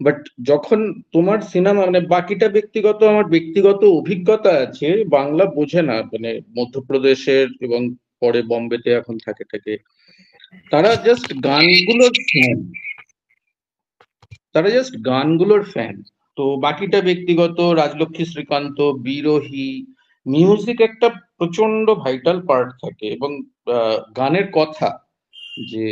বাট যখন তোমার সিনেমা মানে বাকিটা ব্যক্তিগত, আমার ব্যক্তিগত অভিজ্ঞতা আছে, বাংলা বোঝে না মানে মধ্যপ্রদেশের এবং পরে বম্বেতে এখন থাকে থাকে, তারা জাস্ট গানগুলোর ফ্যান, তারা জাস্ট গানগুলোর ফ্যান। তো বাকিটা ব্যক্তিগত, রাজলক্ষ্মী শ্রীকান্ত, বিরোহী, মিউজিক একটা প্রচন্ড ভাইটাল পার্ট থাকে, এবং গানের কথা যে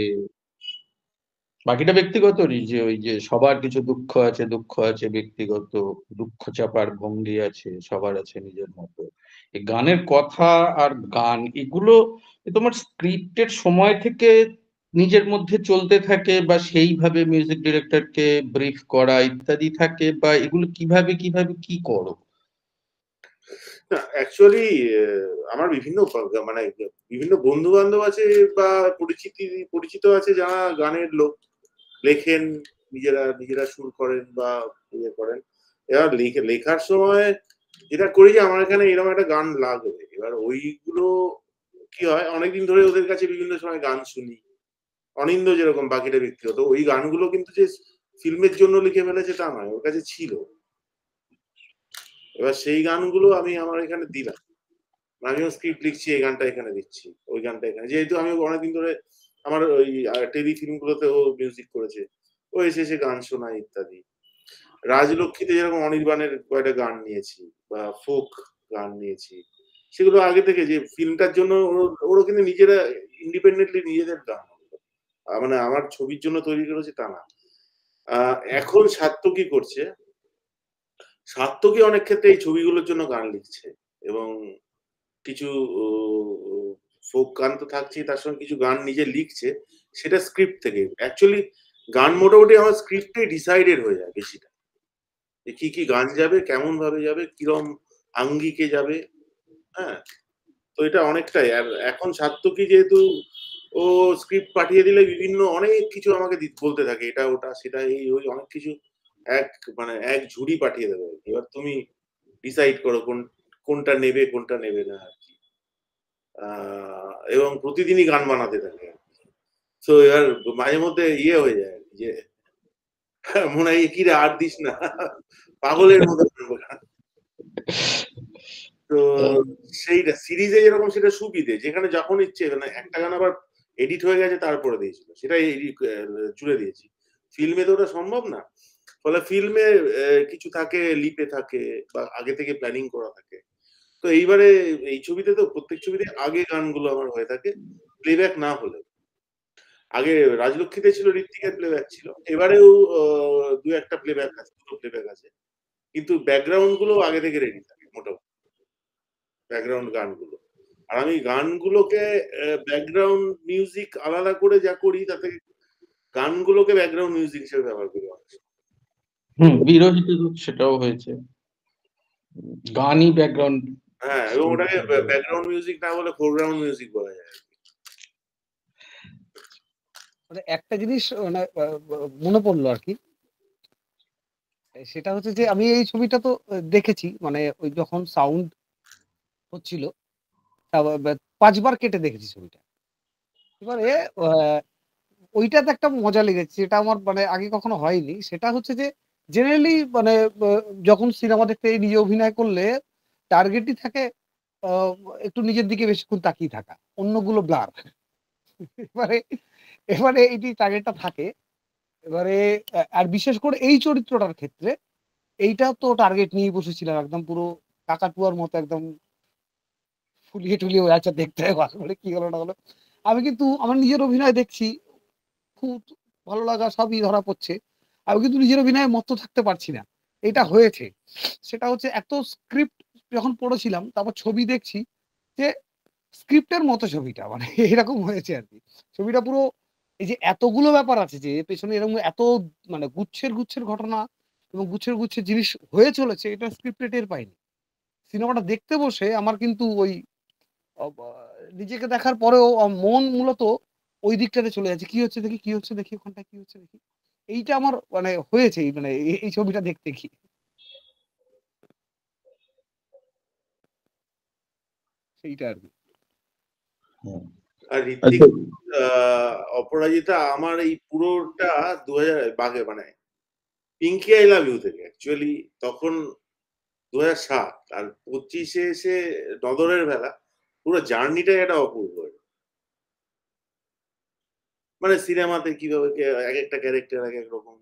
বাকিটা ব্যক্তিগতই, যে ওই যে সবার কিছু দুঃখ আছে, দুঃখ আছে ব্যক্তিগত, দুঃখ চাপার ভঙ্গি আছে, সবার আছে নিজের মতো। এই গানের কথা আর গান এগুলো তোমার স্ক্রিপ্টের সময় থেকে নিজের মধ্যে চলতে থাকে, বা সেইভাবে মিউজিক ডিরেক্টরকে ব্রিফ করা ইত্যাদি থাকে, বা এগুলো কিভাবে কিভাবে কি করো? না অ্যাকচুয়ালি আমার বিভিন্ন মানে বিভিন্ন বন্ধু বান্ধব আছে বা পরিচিত আছে যারা গানের লোক, লেখেন, নিজেরা নিজেরা সুর করেন বা ইয়ে করেন। এবার লেখার সময় যেটা করি যে আমার এখানে এরকম একটা গান লাগবে, এবার ওইগুলো কি হয়, অনেকদিন ধরে ওদের কাছে বিভিন্ন সময় গান শুনি। অনিন্দ যেরকম, বাকিটা ব্যক্তিগত, ওই গানগুলো কিন্তু যে ফিল্মের জন্য লিখে ফেলেছে তা নয়, ওর কাছে ছিল। এবার সেই গানগুলো আমি আমার এখানে দিলাম, আমিও স্ক্রিপ্ট লিখছি, এই গানটা এখানে দিচ্ছি, ওই গানটা এখানে, যেহেতু আমি অনেকদিন ধরে আমার ওই টেলি ফিল্মগুলোতে ও মিউজিক করেছে, ও এসে গান শোনায় ইত্যাদি। রাজলক্ষ্মীতে যেরকম অনির্বাণের কয়েকটা গান নিয়েছি বা ফোক গান নিয়েছি, সেগুলো আগে থেকে যে ফিল্মটার জন্য ওরা কিন্তু নিজেরা ইন্ডিপেন্ডেন্টলি নিজেদের গান, মানে আমার ছবির জন্য তৈরি করেছে তা না। এখন সার্থকী করছে, সার্থকী অনেক ক্ষেত্রে এই ছবিগুলোর জন্য গান লিখছে, এবং কিছু ফোক গান তো থাকছেই, তার সঙ্গে কিছু গান নিজে লিখছে, সেটা স্ক্রিপ্ট থেকে। অ্যাকচুয়ালি গান মোটামুটি আমার স্ক্রিপ্টে ডিসাইডেড হয়ে যায় বেশিটা, যে কি কি গান যাবে, কেমন ভাবে যাবে, কিরম আঙ্গিকে যাবে। হ্যাঁ, তো এটা অনেকটাই। আর এখন সার্থকী যেহেতু ও স্ক্রিপ্ট পাঠিয়ে দিলে বিভিন্ন অনেক কিছু আমাকে বলতে থাকে, এটা ওটা সেটা এই ওই অনেক কিছু মানে এক ঝুড়ি পাঠিয়ে দেবে। এবার তুমি ডিসাইড করো কোনটা নেবে কোনটা নেবে না আর কি। এবং প্রতিদিনই গান বানাতে থাকে। তো এবার মাঝে মধ্যে ইয়ে হয়ে যায় যে মনে হয় কি রে আর দিস না, পাগলের মতো। তো সেইটা সিরিজে যেরকম সেটা সুবিধে, যেখানে যখন ইচ্ছে, মানে একটা গান আবার এডিট হয়ে গেছে তারপরে দিয়েছিল, সেটাই জুড়ে দিয়েছি। ফিল্মে তো ওটা সম্ভব না, ফলে ফিল্মে কিছু থাকে, লিপে থাকে বা আগে থেকে প্ল্যানিং করা থাকে। তো এইবারে এই ছবিতে তো প্রত্যেক ছবিতে আগে গানগুলো আমার হয়ে থাকে, প্লেব্যাক না হলে। আগে রাজলক্ষ্মীতে ছিল ঋত্বিকের প্লেব্যাক ছিল, এবারেও দু একটা প্লেব্যাক আছে, দুটো প্লেব্যাক আছে, কিন্তু ব্যাকগ্রাউন্ড গুলো আগে থেকে রেডি থাকে মোটামুটি, ব্যাকগ্রাউন্ড গানগুলো। আর আমি গানগুলোকে ব্যাকগ্রাউন্ড মিউজিক আলাদা করে যা করি, তাতে গানগুলোকে ব্যাকগ্রাউন্ড মিউজিক হিসেবে ব্যবহার করি। বিরোহিত সেটাও হয়েছে, গানই ব্যাকগ্রাউন্ড। হ্যাঁ, এবং ওটাকে ব্যাকগ্রাউন্ড মিউজিক না বলে ফোরগ্রাউন্ড মিউজিক বলা যায়। মানে একটা জিনিস মানে মনে পড়লো আর কি, সেটা হচ্ছে যে আমি এই ছবিটা তো দেখেছি, মানে ওই যখন সাউন্ড হচ্ছিল 5বার কেটে দেখেছি ছবিটা। এবারে ওইটাতে একটা মজা লেগেছে, যেটা আমার মানে আগে কখনো হয়নি। সেটা হচ্ছে যে জেনারেলি মানে যখন সিনেমা দেখতে নিজে অভিনয় করলে টার্গেটই থাকে একটু নিজের দিকে বেশিক্ষণ তাকিয়ে থাকা, অন্যগুলো ব্লার। এবারে এবারে এইটি টার্গেটটা থাকে। এবারে আর বিশেষ করে এই চরিত্রটার ক্ষেত্রে এইটা তো টার্গেট নিয়ে বসেছিলাম, একদম পুরো কাকাতুয়ার মতো একদম ফুলিয়ে টুলিয়ে আচ্ছা দেখতে হবে কি হলো না হলো। আমি কিন্তু আমার নিজের অভিনয় দেখছি, খুব ভালো লাগা সবই ধরা পড়ছে, আমি কিন্তু নিজের অভিনয়ে মত্ত থাকতে পারছি না। এটা হয়েছে, সেটা হচ্ছে এত স্ক্রিপ্ট যখন পড়েছিলাম, তারপর ছবি দেখছি যে স্ক্রিপ্টের মতো ছবিটা, মানে এরকম হয়েছে আর কি। ছবিটা পুরো এই যে এতগুলো ব্যাপার আছে, যে পেছনে এরকম এত মানে গুচ্ছের ঘটনা এবং গুচ্ছের জিনিস হয়ে চলেছে, এটা স্ক্রিপ্টে টের পাইনি। সিনেমাটা দেখতে বসে আমার কিন্তু ওই নিজেকে দেখার পরেও মন মূলত ওই দিকটাতে চলে যাচ্ছে, কি হচ্ছে দেখি, কি হচ্ছে দেখি, ওখানটা কি হচ্ছে দেখি। এইটা আমার মানে হয়েছে মানে এই ছবিটা দেখতে কি সেইটা আর কি। আর ঋত্বিক অপরাজিতা আমার এই পুরোটা 2000 বাগে মানে পিঙ্কি আই লাভ ইউ থেকে অ্যাকচুয়ালি তখন 2007, আর 25-এ এসে নদরের বেলা, পুরো জার্নিটাই একটা অপূর্ব। মানে সিনেমাতে কিভাবে এক একটা ক্যারেক্টার এক এক রকম।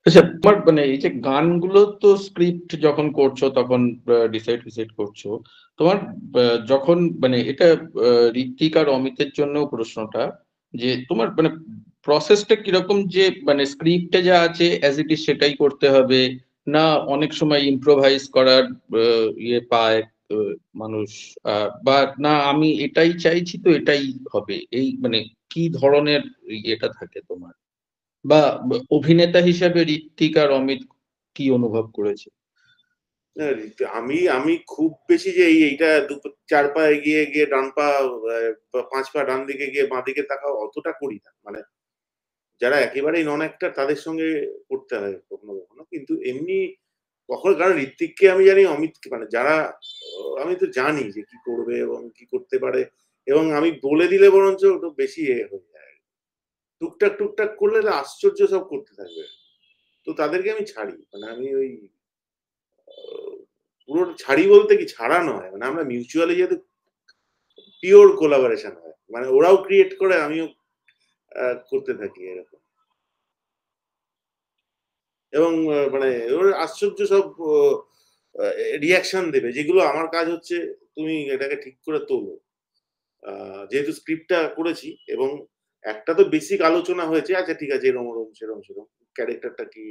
আচ্ছা, তোমার মানে এই যে গানগুলো তো স্ক্রিপ্ট যখন করছো তখন ডিসাইড করছো, তোমার যখন মানে এটা ঋত্বিক আর অমিতের জন্য প্রশ্নটা, যে তোমার মানে প্রসেসটা কিরকম, যে মানে স্ক্রিপ্টে যা আছে অ্যাজ ইট ইজ সেটাই করতে হবে, না অনেক সময় ইম্প্রোভাইজ করার ইয়ে পায় মানুষ, বা না আমি এটাই চাইছি তো এটাই হবে, এই মানে কি ধরনের ইয়েটা থাকে তোমার, বা অভিনেতা হিসেবে ঋত্বিক আর অমিত কি অনুভব করেছে? আমি আমি খুব বেশি যে এইটা 4 পা এগিয়ে গিয়ে ডান পা 5 পা ডান দিকে গিয়ে বাঁ দিকে তাকাও, অতটা করি না। মানে যারা একেবারেই নন অ্যাক্টর তাদের সঙ্গে করতে হয় কখনো কখনো, কিন্তু এমনি কখনো, কারণ ঋত্বিককে আমি জানি, অমিতকে মানে যারা, আমি তো জানি যে কি করবে এবং কি করতে পারে, এবং আমি বলে দিলে বরঞ্চ একটু বেশি হয়ে যায়, টুকটাক টুকটাক করলে আশ্চর্য সব করতে থাকবে, তো তাদেরকে আমি ছাড়ি। মানে আমি ওই পুরো ছাড়ি বলতে কি ছাড়া নয়, মানে আমরা মিউচুয়ালি যেহেতু পিওর কোলাবোরেশন হয়, মানে ওরাও ক্রিয়েট করে আমিও করতে থাকি এরকম। এবং মানে ওর আশ্চর্য সব রিয়াকশন দেবে, যেগুলো আমার কাজ হচ্ছে তুমি এটাকে ঠিক করে তোলো। যেহেতু স্ক্রিপ্টটা করেছি এবং একটা তো বেসিক আলোচনা হয়েছে, আচ্ছা ঠিক আছে এরম ওরম সেরম সেরম ক্যারেক্টারটা কি,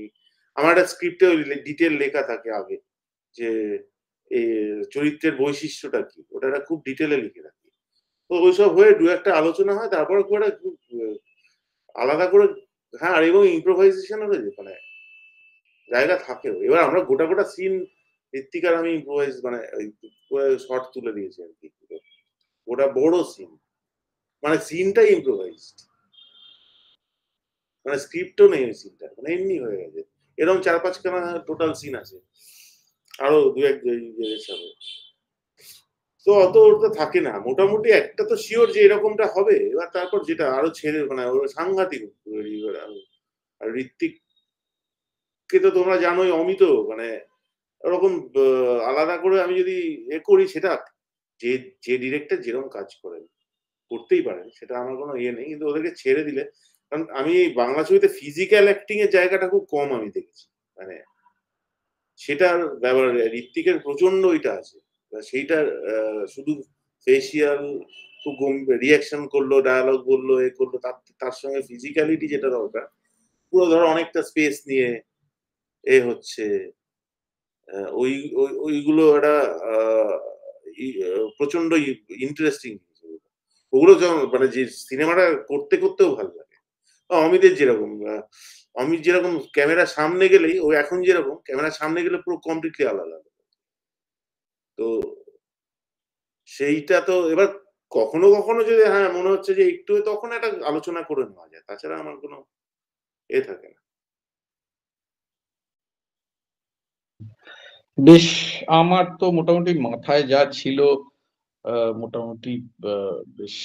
আমার একটা স্ক্রিপ্টে ডিটেল লেখা থাকে আগে যে এই চরিত্রের বৈশিষ্ট্যটা কি, ওটা খুব ডিটেলে লিখে রাখি। তো ওইসব হয়ে দু একটা আলোচনা হয়, তারপর করে খুব আলাদা করে। হ্যাঁ, আর এবং ইম্প্রোভাইজেশন হয়ে মানে জায়গা থাকেও। এবার আমরা গোটা গোটা সিন ঋত্বিকার আমি ইম্প্রোভাইজ মানে শর্ট তুলে দিয়েছি আর কি, ওটা বড় সিন, মানে সিনটাই ইম্প্রোভাইজড, মানে স্ক্রিপ্টও নেই ওই সিনটা, মানে এমনি হয়ে গেছে। এরকম 4-5খানা টোটাল সিন আছে, আরো দু এক হিসাবে। তো অত ওটা থাকে না, মোটামুটি একটা তো শিওর যে এরকমটা হবে। এবার তারপর যেটা আরো ছেড়ে মানে সাংঘাতিক। আর ঋত্বিককে তো তোমরা জানোই, অমিত মানে ওরকম আলাদা করে আমি যদি করি, সেটা যে যে ডিরেক্টর যেরকম কাজ করেন করতেই পারেন, সেটা আমার কোনো ইয়ে নেই, কিন্তু ওদেরকে ছেড়ে দিলে, কারণ আমি বাংলা ছবিতে ফিজিক্যাল অ্যাক্টিং এর জায়গাটা খুব কম আমি দেখেছি, মানে সেটার ব্যাপার ঋত্বিকের প্রচন্ড ওইটা আছে, সেইটা শুধু ফেসিয়াল খুব রিয়াকশন করলো, ডায়ালগ বললো, এ করলো, তার সঙ্গে ফিজিক্যালিটি যেটা দরকার পুরো ধরো অনেকটা স্পেস নিয়ে এ হচ্ছে, ওই ওইগুলো একটা প্রচন্ড ইন্টারেস্টিং। ওগুলো মানে যে সিনেমাটা করতে করতেও ভালো লাগে। অমিতের যেরকম, অমিত যেরকম ক্যামেরার সামনে গেলেই, ও এখন যেরকম ক্যামেরার সামনে গেলে পুরো কমপ্লিটলি আলাদা। তো সেইটা তো এবার কখনো কখনো যদি হ্যাঁ মনে হচ্ছে যে একটু, তখন একটা আলোচনা করে নেওয়া যায়, তাছাড়া আমার কোনো এ থাকে না। বেশ, আমার তো মোটামুটি মাথায় যা ছিল মোটামুটি বেশ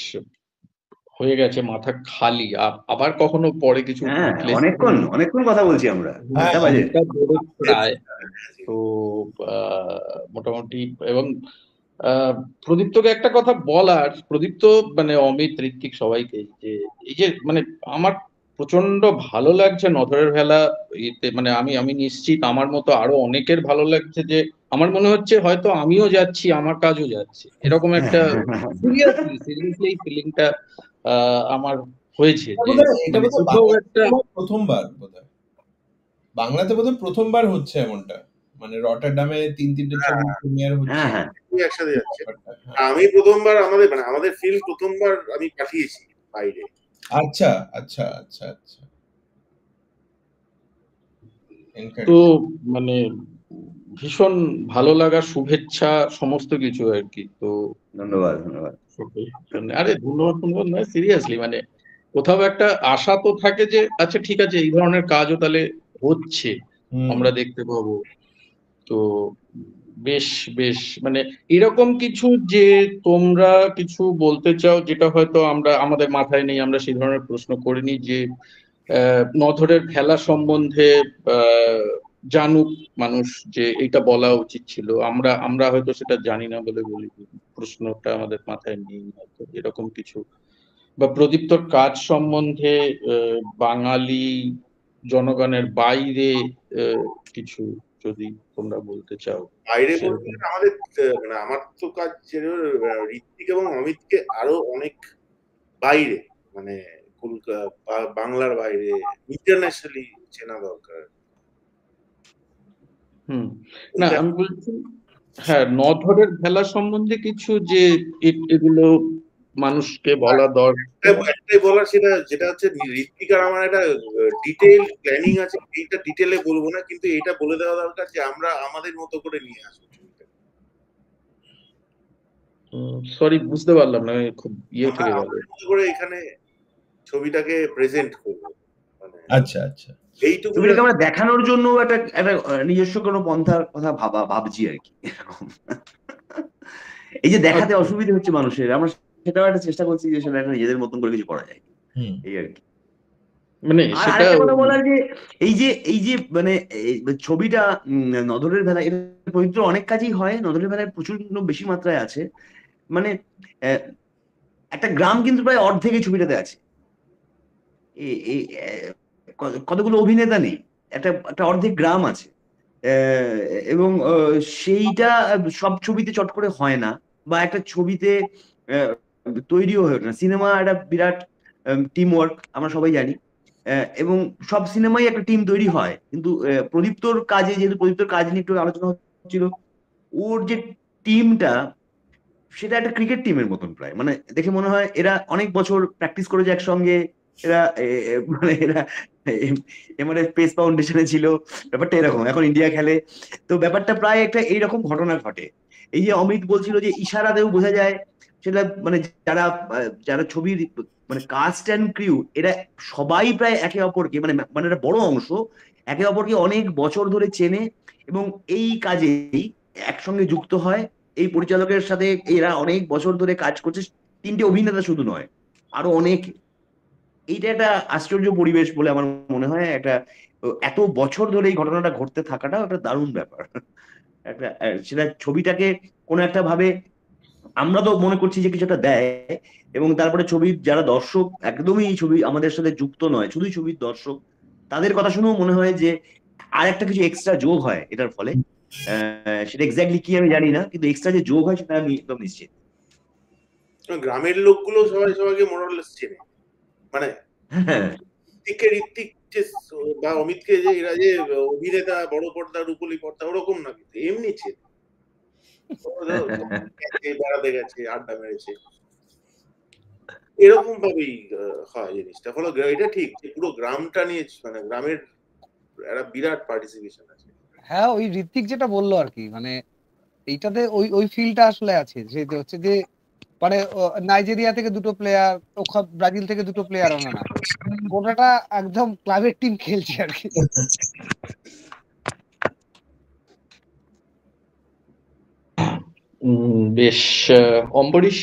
হয়ে গেছে, মাথা খালি। আবার কখনো পরে কিছু উঠলে অনেকক্ষণ কথা বলছি আমরা, প্রায়। তো মোটামুটি, এবং প্রদীপ্তকে একটা কথা বলার, প্রদীপ্ত মানে অমিত, ঋত্বিক সবাইকে, যে এই যে মানে আমার প্রচন্ড ভালো লাগছে নধরের ভেলা ইয়েতে, মানে আমি নিশ্চিত আমার মতো আরো অনেকের ভালো লাগছে, যে আমার মনে হচ্ছে হয়তো আমিও যাচ্ছি, আমার কাজও যাচ্ছে, এরকম একটা সিরিয়াসলি এই ফিলিংটা আমার হয়েছে। প্রথমবার বোধহয় বাংলাতে বোধহয় প্রথমবার হচ্ছে এমনটা, মানে রটারডামে 3-4টে ছবি প্রিমিয়ার হচ্ছে একসাথে যাচ্ছে। আমি প্রথমবার আমাদের ফিল্ম প্রথমবার আমি পাঠিয়েছি বাইরে। আচ্ছা আচ্ছা আচ্ছা আচ্ছা। তো মানে ভীষণ ভালো লাগা, শুভেচ্ছা, সমস্ত কিছু আর কি। তো ধন্যবাদ। আরে ধন্যবাদ নয়, সিরিয়াসলি মানে কোথাও একটা আশা তো থাকে যে আচ্ছা ঠিক আছে, এই ধরনের কাজও তাহলে হচ্ছে, আমরা দেখতে পাবো। তো বেশ বেশ মানে এরকম কিছু যে তোমরা কিছু বলতে চাও, যেটা হয়তো আমরা আমাদের মাথায় নেই, আমরা সেই ধরনের প্রশ্ন করিনি, যে নধরের খেলা সম্বন্ধে জানুক মানুষ, যে এটা বলা উচিত ছিল, আমরা হয়তো সেটা জানি না বলে বলি, প্রশ্নটা আমাদের মাথায় নেই হয়তো, এরকম কিছু। বা প্রদীপ্তর কাজ সম্বন্ধে বাঙালি জনগণের বাইরে কিছু যদি তোমরা বলতে চাও। বাইরে বলতে আমাদের মানে আমার তো কাজ ঋত্বিক এবং অমিতকে আরো অনেক বাইরে, মানে বাংলার বাইরে ইন্টারন্যাশনালি চেনা দরকার। না আমি বলছি, হ্যাঁ, নধরের খেলা সম্বন্ধে কিছু, যে এগুলো মানুষকে বলা দরকার। একটাই বলার, যেটা হচ্ছে ঋত্বিক আর আমার একটা ডিটেইল প্ল্যানিং আছে, এইটা ডিটেইলে বলবো না, কিন্তু এটা বলে দেওয়া দরকার যে আমরা আমাদের মতো করে নিয়ে আসবো। সরি, বুঝতে পারলাম না, খুব ইয়ে থেকে গেল। করে এখানে ছবিটাকে প্রেজেন্ট করবো, আচ্ছা আচ্ছা, এইটুকু আমরা দেখানোর জন্য একটা নিজস্ব কোনো পন্থার কথা ভাবছি আর কি। এই যে দেখাতে অসুবিধা হচ্ছে মানুষের, আমরা সেটাও একটা চেষ্টা করছি যে সেটা নিজেদের মতন করে কিছু করা যায়, এই আর কি। মানে আর সেটা আরেকটা কথা বলার যে এই যে মানে ছবিটা নজরের বেলায় এর পবিত্র অনেক কাজই হয়, নজরের বেলায় প্রচুর বেশি মাত্রায় আছে। মানে একটা গ্রাম কিন্তু প্রায় অর্ধেক এই ছবিটাতে আছে। কতগুলো অভিনেতা নেই, একটা অর্ধেক গ্রাম আছে। এবং সেইটা সব ছবিতে চট করে হয় না, বা একটা ছবিতে তৈরিও হয় না। সিনেমা একটা বিরাট টিম ওয়ার্ক, আমরা সবাই জানি। এবং সব সিনেমাই একটা টিম তৈরি হয়, কিন্তু প্রদীপ্তর কাজে, যেহেতু প্রদীপ্তর কাজ নিয়ে একটু আলোচনা হচ্ছিল, ওর যে টিমটা সেটা একটা ক্রিকেট টিমের মতন প্রায়। মানে দেখে মনে হয় এরা অনেক বছর প্র্যাকটিস করেছে একসঙ্গে। এরা মানে এরা মানে স্পেস ফাউন্ডেশনে ছিল, ব্যাপারটা এরকম। এখন ইন্ডিয়া খেলে, তো ব্যাপারটা প্রায় একটা এইরকম ঘটনা ঘটে। এই যে অমিত বলছিল যে ইশারাতেও বোঝা যায়, সেটা মানে যারা যারা ছবির মানে কাস্ট অ্যান্ড ক্রিউ, এরা সবাই প্রায় একে অপরকে মানে মানে একটা বড় অংশ একে অপরকে অনেক বছর ধরে চেনে, এবং এই কাজেই একসঙ্গে যুক্ত হয়। এই পরিচালকের সাথে এরা অনেক বছর ধরে কাজ করছে, 3টে অভিনেতা শুধু নয়, আরো অনেক। এইটা একটা আশ্চর্য পরিবেশ বলে আমার মনে হয়। একটা এত বছর ধরে এই ঘটনাটা ঘটতে থাকাটা একটা দারুণ ব্যাপার। একটা সেটা ছবিটাকে কোনো একটা ভাবে আমরা তো মনে করছি যে কিছুটা দেয়, এবং তারপরে ছবির যারা দর্শক একদমই এই ছবি আমাদের সাথে যুক্ত নয়, শুধুই ছবির দর্শক, তাদের কথা শুনেও মনে হয় যে আর একটা কিছু এক্সট্রা যোগ হয় এটার ফলে। সেটা এক্স্যাক্টলি কি আমি জানি না, কিন্তু এক্সট্রা যে যোগ হয় সেটা আমি একদম নিশ্চিত। গ্রামের লোকগুলো সবাই সবাইকে মোরালেস চেনে, মানে হ্যাঁ ঋত্বিক যে বা অমিতকে যে এরা যে অভিনেতা, বড় পর্দা রূপলি পর্দা ওরকম না, কিন্তু এমনি চেনে। বেড়াতে গেছে, আড্ডা মেরেছে, এরকম ভাবেই হয় জিনিসটা। ফলে এটা ঠিক যে পুরো গ্রামটা নিয়ে, মানে গ্রামের একটা বিরাট পার্টিসিপেশন আছে। হ্যাঁ, ওই ঋত্বিক যেটা বললো আর কি, মানে এইটাতে ওই ওই ফিলটা আসলে আছে, যে হচ্ছে যে মানে নাইজেরিয়া থেকে 2টো প্লেয়ার, ব্রাজিল থেকে 2টো প্লেয়ার আনা না, গোটাটা একদম ক্লাবের টিম খেলছে আর কি। বেশ। অম্বরীশ,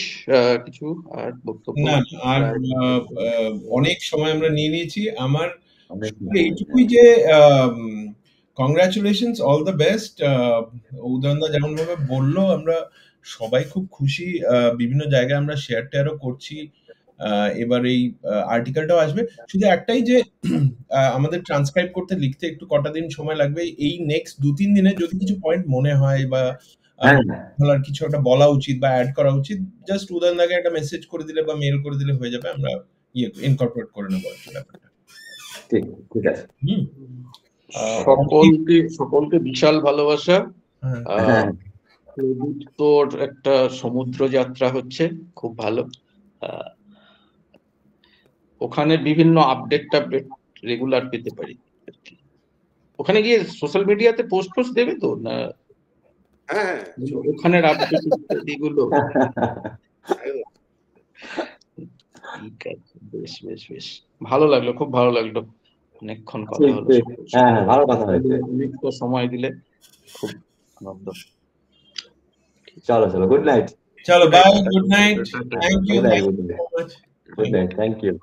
কিছু আর বক্তব্য? না, আর অনেক সময় আমরা নিয়ে নিয়েছি। আমার এইটুকুই যে কংগ্রাচুলেশনস, অল দ্য বেস্ট। উদয়নদা যেমন ভাবে বললো, আমরা সবাই খুব খুশি। বিভিন্ন জায়গায় আমরা শেয়ার টেয়ারও করছি। এবার এই আর্টিকেলটাও আসবে। শুধু একটাই যে আমাদের ট্রান্সক্রাইব করতে, লিখতে একটু কটা দিন সময় লাগবে। এই নেক্সট 2-3 দিনে যদি কিছু পয়েন্ট মনে হয় বা বলার কিছু একটা বলা উচিত বা অ্যাড করা উচিত, জাস্ট উদয়নদাকে একটা মেসেজ করে দিলে বা মেল করে দিলে হয়ে যাবে। আমরা ইনকর্পোরেট করে নেবো ব্যাপারটা। ঠিক আছে। সকলকে বিশাল ভালোবাসা। তোর একটা সমুদ্র যাত্রা হচ্ছে, খুব ভালো। ওখানে বিভিন্ন আপডেট রেগুলার পেতে পারি। ওখানে গিয়ে সোশ্যাল মিডিয়াতে পোস্ট দেবে তো না? হ্যাঁ, ওখানের আপডেট এগুলো। ঠিক আছে, বেশ বেশ বেশ ভালো লাগলো, খুব ভালো লাগলো। অনেকক্ষণ কথা হলো। হ্যাঁ, ভালো কথা হয়েছে। সময় দিলে খুব আনন্দ। চলো গুড নাইট। চলো, bye, good night, thank you, good night, thank you.